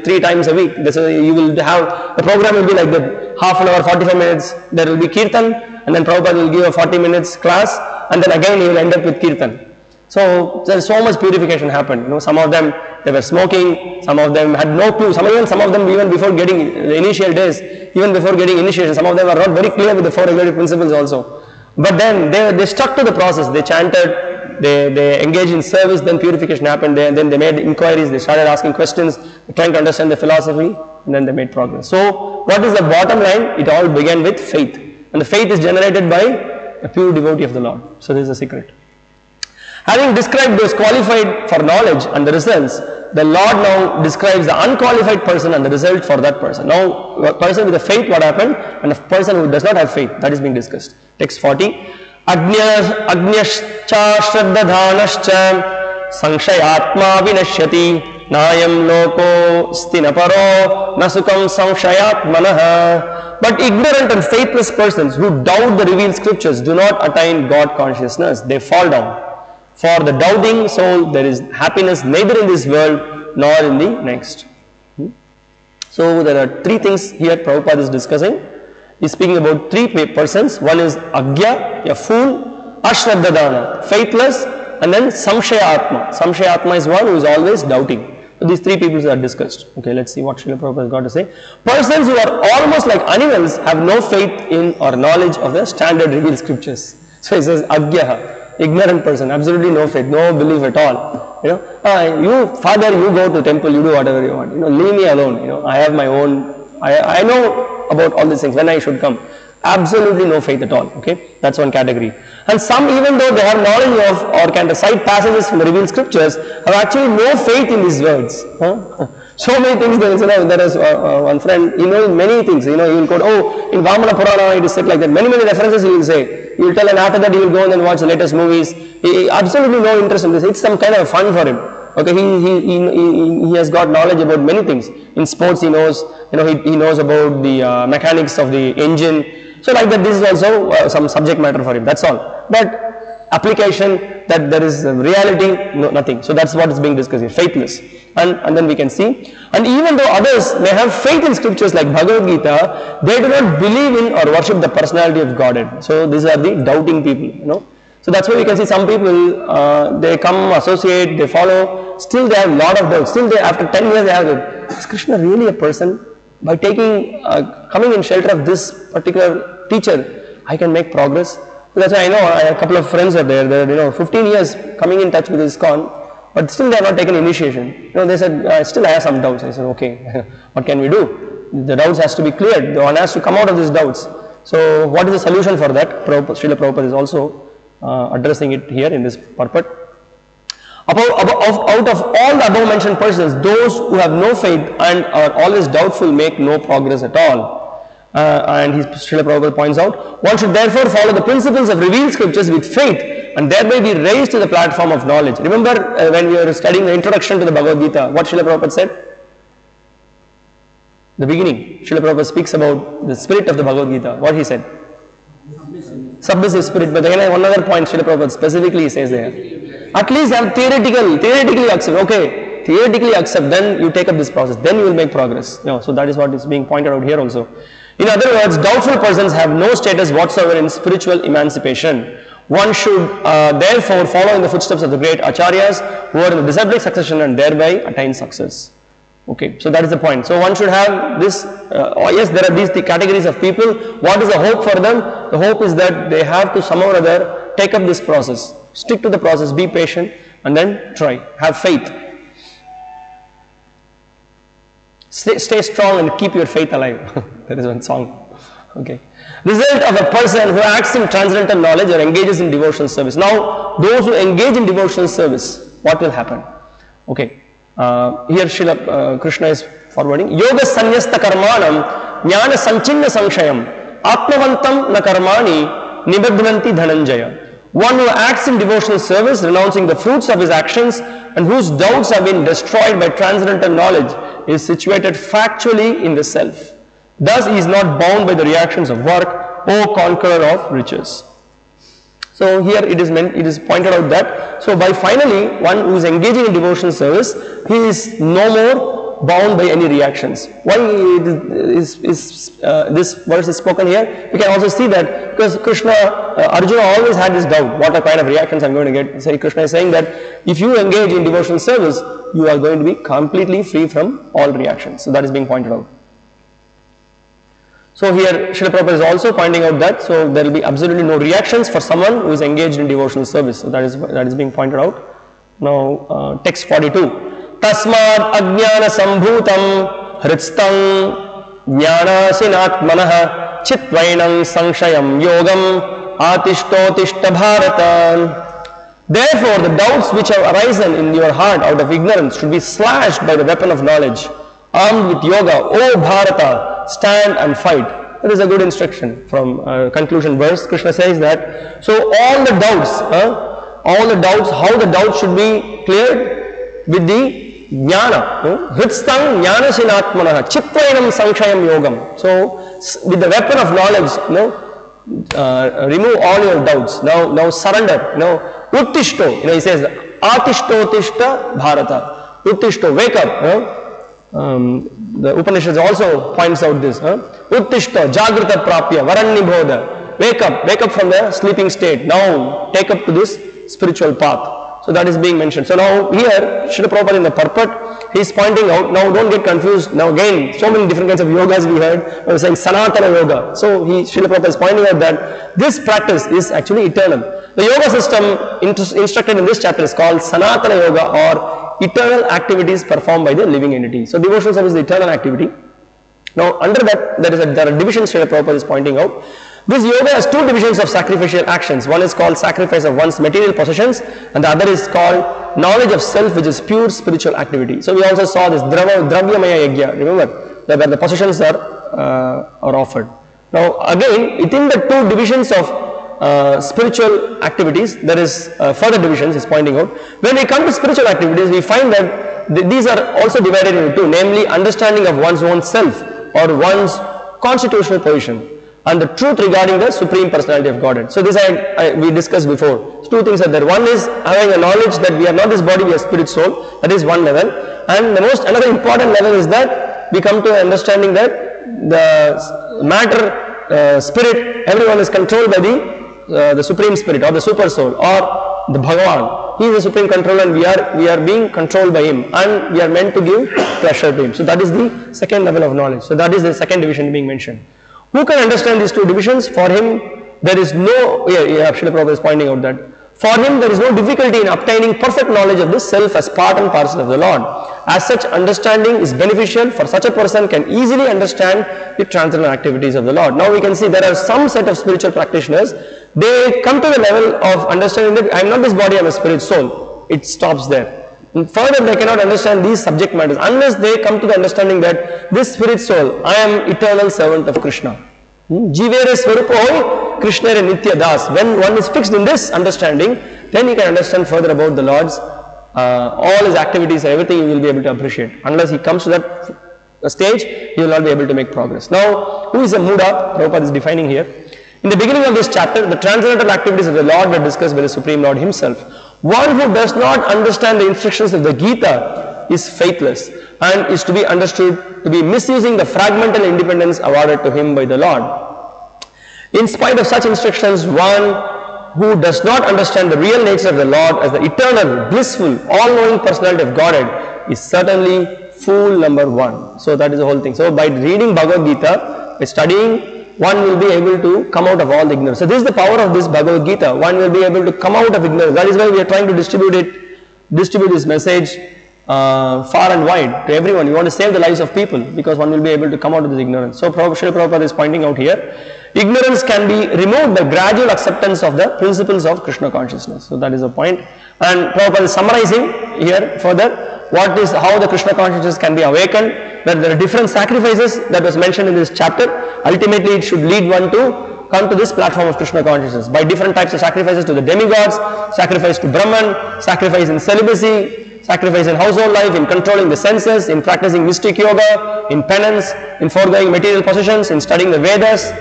3 times a week. You will have, the program will be like that, half an hour, 45 minutes, there will be kirtan, and then Prabhupada will give a 40 minutes class, and then again he will end up with kirtan. So there is so much purification happened. Some of them, they were smoking, some of them had no clue, some of them even before getting the initial days, even before getting initiation, some of them are not very clear with the 4 regulative principles also. But then they stuck to the process, they chanted, they engaged in service, then purification happened, then they made inquiries, they started asking questions, trying to understand the philosophy, and then they made progress. So what is the bottom line? It all began with faith. And the faith is generated by a pure devotee of the Lord. So this is the secret. Having described those qualified for knowledge and the results, the Lord now describes the unqualified person and the result for that person. Now, a person with a faith, what happened? And a person who does not have faith, that is being discussed. Text 40. Agnyascha shraddadhanascha sanshayatma vinashyati nayam loko stinaparo nasukam sanshayatmanaha. But ignorant and faithless persons who doubt the revealed scriptures do not attain God consciousness. They fall down. For the doubting soul, there is happiness neither in this world nor in the next. So there are 3 things here Prabhupada is discussing. He is speaking about 3 persons. One is Agya, a fool, Ashraddadana, faithless, and then Samshayatma. Samshayatma is one who is always doubting. So these 3 people are discussed. Okay, let's see what Srila Prabhupada has got to say. Persons who are almost like animals have no faith in or knowledge of the standard revealed scriptures. So he says Agya. Ignorant person, absolutely no faith, no belief at all. You father, you go to temple, you do whatever you want. Leave me alone. I have my own. I know about all these things when I should come. Absolutely no faith at all. Okay, that's one category. And some, even though they have knowledge of or can recite passages from the revealed scriptures, have actually no faith in these words. So many things. There is one friend. He knows many things. He will quote, in Vamana Purana it is said like that. Many references he will say. He will tell, and after that he will go and then watch the latest movies. He absolutely no interest in this. It's some kind of fun for him. Okay, he has got knowledge about many things. In sports he knows. He knows about the mechanics of the engine. So like that, this is also some subject matter for him. That's all. But application, that there is reality, no, nothing. So that's what is being discussed here. Faithless. And then we can see. And even though others may have faith in scriptures like Bhagavad Gita, they do not believe in or worship the personality of Godhead. So these are the doubting people. So that's why we can see some people, they come, associate, they follow, still they have a lot of doubts. Still they, after 10 years they have, is Krishna really a person? By taking, coming in shelter of this particular teacher, I can make progress. So that's why I know a couple of friends are there, they're 15 years coming in touch with ISKCON, but still they have not taken initiation. They said, still I have some doubts. I said, okay, what can we do? The doubts has to be cleared. One has to come out of these doubts. So what is the solution for that? Srila Prabhupada is also addressing it here in this purport. Out of all the above mentioned persons, those who have no faith and are always doubtful make no progress at all. And Srila Prabhupada points out, one should therefore follow the principles of revealed scriptures with faith and thereby be raised to the platform of knowledge. Remember when we were studying the introduction to the Bhagavad Gita, what Srila Prabhupada said? The beginning, Srila Prabhupada speaks about the spirit of the Bhagavad Gita. What he said? Submissive spirit. But again, one other point Srila Prabhupada specifically says there. At least have theoretically accept. Okay, theoretically accept, then you take up this process, then you will make progress. So that is what is being pointed out here also. In other words, doubtful persons have no status whatsoever in spiritual emancipation. One should therefore follow in the footsteps of the great acharyas who are in the disciplic succession and thereby attain success. Okay, so that is the point. So one should have this, yes, there are these categories of people. What is the hope for them? The hope is that they have to somehow or other take up this process. Stick to the process, be patient, and then try. Have faith. Stay strong and keep your faith alive. There is one song. Okay. Result of a person who acts in transcendental knowledge or engages in devotional service. Now, those who engage in devotional service, what will happen? Okay. Here Srila Krishna is forwarding. Yoga sanyasta karmanam jnana sanchinna sanshayam atmavantam na karmani nibadhanti dhananjaya. One who acts in devotional service, renouncing the fruits of his actions and whose doubts have been destroyed by transcendental knowledge, is situated factually in the self. Thus he is not bound by the reactions of work, O conqueror of riches. So here it is pointed out that, so by finally one who is engaging in devotional service, he is no more bound by any reactions. Why this verse is spoken here? We can also see that because Arjuna always had this doubt, what kind of reactions I am going to get. So Krishna is saying that if you engage in devotional service, you are going to be completely free from all reactions. So that is being pointed out. So here Srila Prabhupada is also pointing out that so there will be absolutely no reactions for someone who is engaged in devotional service. So that is being pointed out. Now text 42. Tasmad ajnana sambhutam hritstam jnanasinatmanah chitvainam sanshayam yogam atishtotishtha bharata. Therefore the doubts which have arisen in your heart out of ignorance should be slashed by the weapon of knowledge. Armed with yoga, O Bharata, stand and fight. That is a good instruction from conclusion verse. Krishna says that, so all the doubts, how the doubts should be cleared with the jnana. Hritstam jnana sinatmanah chitvainam sanshayam yogam. So with the weapon of knowledge, remove all your doubts. Now surrender. Uttishto. He says, atishto bharata. Uttishto, wake up. The Upanishads also points out this. Uttishta, Jagrata Prapya, Varannibodha. Wake up from the sleeping state. Now take up to this spiritual path. So that is being mentioned. So now here, Srila Prabhupada in the purport, he is pointing out, now don't get confused. Now again, so many different kinds of yogas we heard. I was saying Sanatana Yoga. So Srila Prabhupada is pointing out that this practice is actually eternal. The yoga system instructed in this chapter is called Sanatana Yoga, or eternal activities performed by the living entity. So devotional service is the eternal activity. Now under that there are divisions Srila Prabhupada is pointing out. This yoga has two divisions of sacrificial actions. One is called sacrifice of one's material possessions, and the other is called knowledge of self, which is pure spiritual activity. So we also saw this Dravyamaya Yajna, remember, that where the possessions are offered. Now again, within the two divisions of spiritual activities, there is further divisions is pointing out. When we come to spiritual activities, we find that these are also divided into two, namely understanding of one's own self or one's constitutional position and the truth regarding the Supreme Personality of Godhead. So this we discussed before. Two things are there. One is having a knowledge that we are not this body, we are spirit soul. That is one level. And another important level is that we come to an understanding that the matter, spirit, everyone is controlled by the Supreme Spirit or the Super Soul or the Bhagavan. He is the Supreme Controller and we are being controlled by Him, and we are meant to give pleasure to Him. So that is the second level of knowledge. So that is the second division being mentioned. Who can understand these two divisions? For him there is no, Srila Prabhupada is pointing out that for him there is no difficulty in obtaining perfect knowledge of this self as part and parcel of the Lord. As such, understanding is beneficial, for such a person can easily understand the transcendental activities of the Lord. Now we can see there are some set of spiritual practitioners, they come to the level of understanding that I am not this body, I am a spirit soul. It stops there. And further, they cannot understand these subject matters unless they come to the understanding that this spirit soul, I am eternal servant of Krishna. Jivere Swarupo Krishna Nitya Das. When one is fixed in this understanding, then you can understand further about the Lord's all his activities and everything you will be able to appreciate. Unless he comes to that stage, he will not be able to make progress. Now, who is a Muda? Prabhupada is defining here. In the beginning of this chapter, the transcendental activities of the Lord were discussed by the Supreme Lord Himself. One who does not understand the instructions of the Gita is faithless and is to be understood to be misusing the fragmental independence awarded to him by the Lord. In spite of such instructions, one who does not understand the real nature of the Lord as the eternal, blissful, all-knowing personality of Godhead is certainly fool number one. So that is the whole thing. So by reading Bhagavad Gita, by studying, one will be able to come out of all the ignorance. So this is the power of this Bhagavad Gita. One will be able to come out of ignorance. That is why we are trying to distribute this message far and wide to everyone. We want to save the lives of people because one will be able to come out of this ignorance. So Srila Prabhupada is pointing out here, ignorance can be removed by gradual acceptance of the principles of Krishna consciousness. So that is the point. And Prabhupada is summarizing here further how the Krishna consciousness can be awakened, that there are different sacrifices that was mentioned in this chapter. Ultimately it should lead one to come to this platform of Krishna consciousness by different types of sacrifices to the demigods, sacrifice to Brahman, sacrifice in celibacy, sacrifice in household life, in controlling the senses, in practicing mystic yoga, in penance, in foregoing material possessions, in studying the Vedas,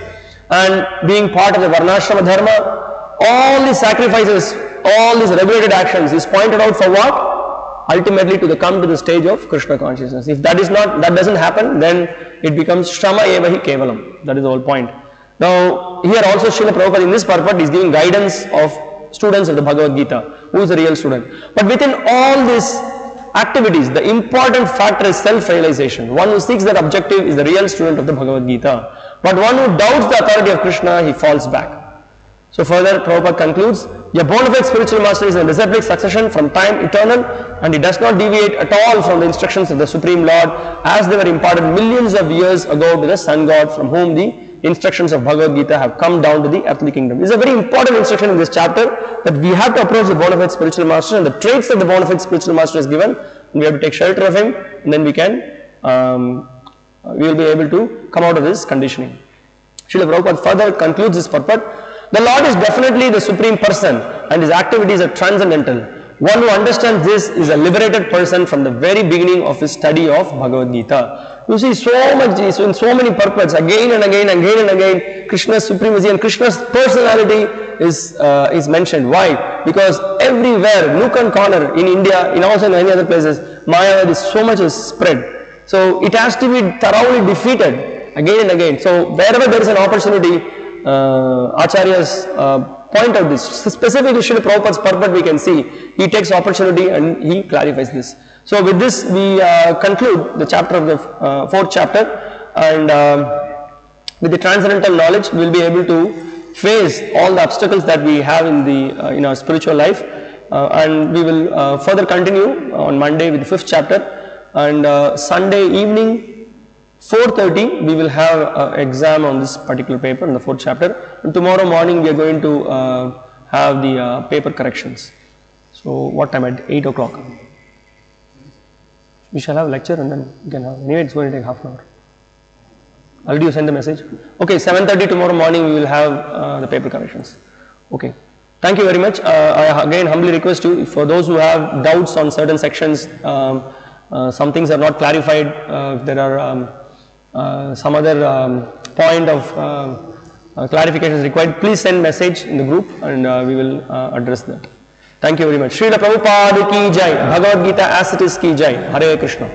and being part of the Varnashrama Dharma, all these sacrifices, all these regulated actions is pointed out for what? Ultimately to come to the stage of Krishna consciousness. If that doesn't happen, then it becomes Shrama eva hi kevalam. That is the whole point. Now, here also Srila Prabhupada in this purport is giving guidance of students of the Bhagavad Gita, who is the real student. But within all these activities, the important factor is self-realization. One who seeks that objective is the real student of the Bhagavad Gita. But one who doubts the authority of Krishna, he falls back. So further, Prabhupada concludes, a bona fide spiritual master is in disciplic succession from time eternal, and he does not deviate at all from the instructions of the Supreme Lord as they were imparted millions of years ago to the Sun God, from whom the instructions of Bhagavad Gita have come down to the earthly kingdom. This is a very important instruction in this chapter, that we have to approach the bona fide spiritual master and the traits that the bona fide spiritual master is given, and we have to take shelter of him, and then we will be able to come out of this conditioning. Srila Prabhupada further concludes this purport. The Lord is definitely the Supreme Person and his activities are transcendental. One who understands this is a liberated person from the very beginning of his study of Bhagavad Gita. You see so much, in so many purports, again and again, Krishna's supremacy and Krishna's personality is mentioned. Why? Because everywhere, nook and corner, in India, in also in many other places, Maya, so much is spread. So it has to be thoroughly defeated again and again. So wherever there is an opportunity, Acharyas point out this. Specifically Srila Prabhupada's purport we can see. He takes opportunity and he clarifies this. So with this we conclude the chapter of the fourth chapter, and with the transcendental knowledge we will be able to face all the obstacles that we have in our spiritual life, and we will further continue on Monday with the fifth chapter, and Sunday evening 4:30 we will have an exam on this particular paper in the fourth chapter, and tomorrow morning we are going to have the paper corrections. So what time? At 8 o'clock we shall have lecture, and then we can have, anyway it's going to take half an hour. Already you send the message? Okay, 7:30 tomorrow morning we will have the paper corrections. Okay, thank you very much. I again humbly request you, for those who have doubts on certain sections, some things are not clarified, if there are some other point of clarification is required, please send message in the group, and we will address that. Thank you very much. Srila Prabhupada ki jai. Bhagavad Gita as it is ki jai. Hare Krishna.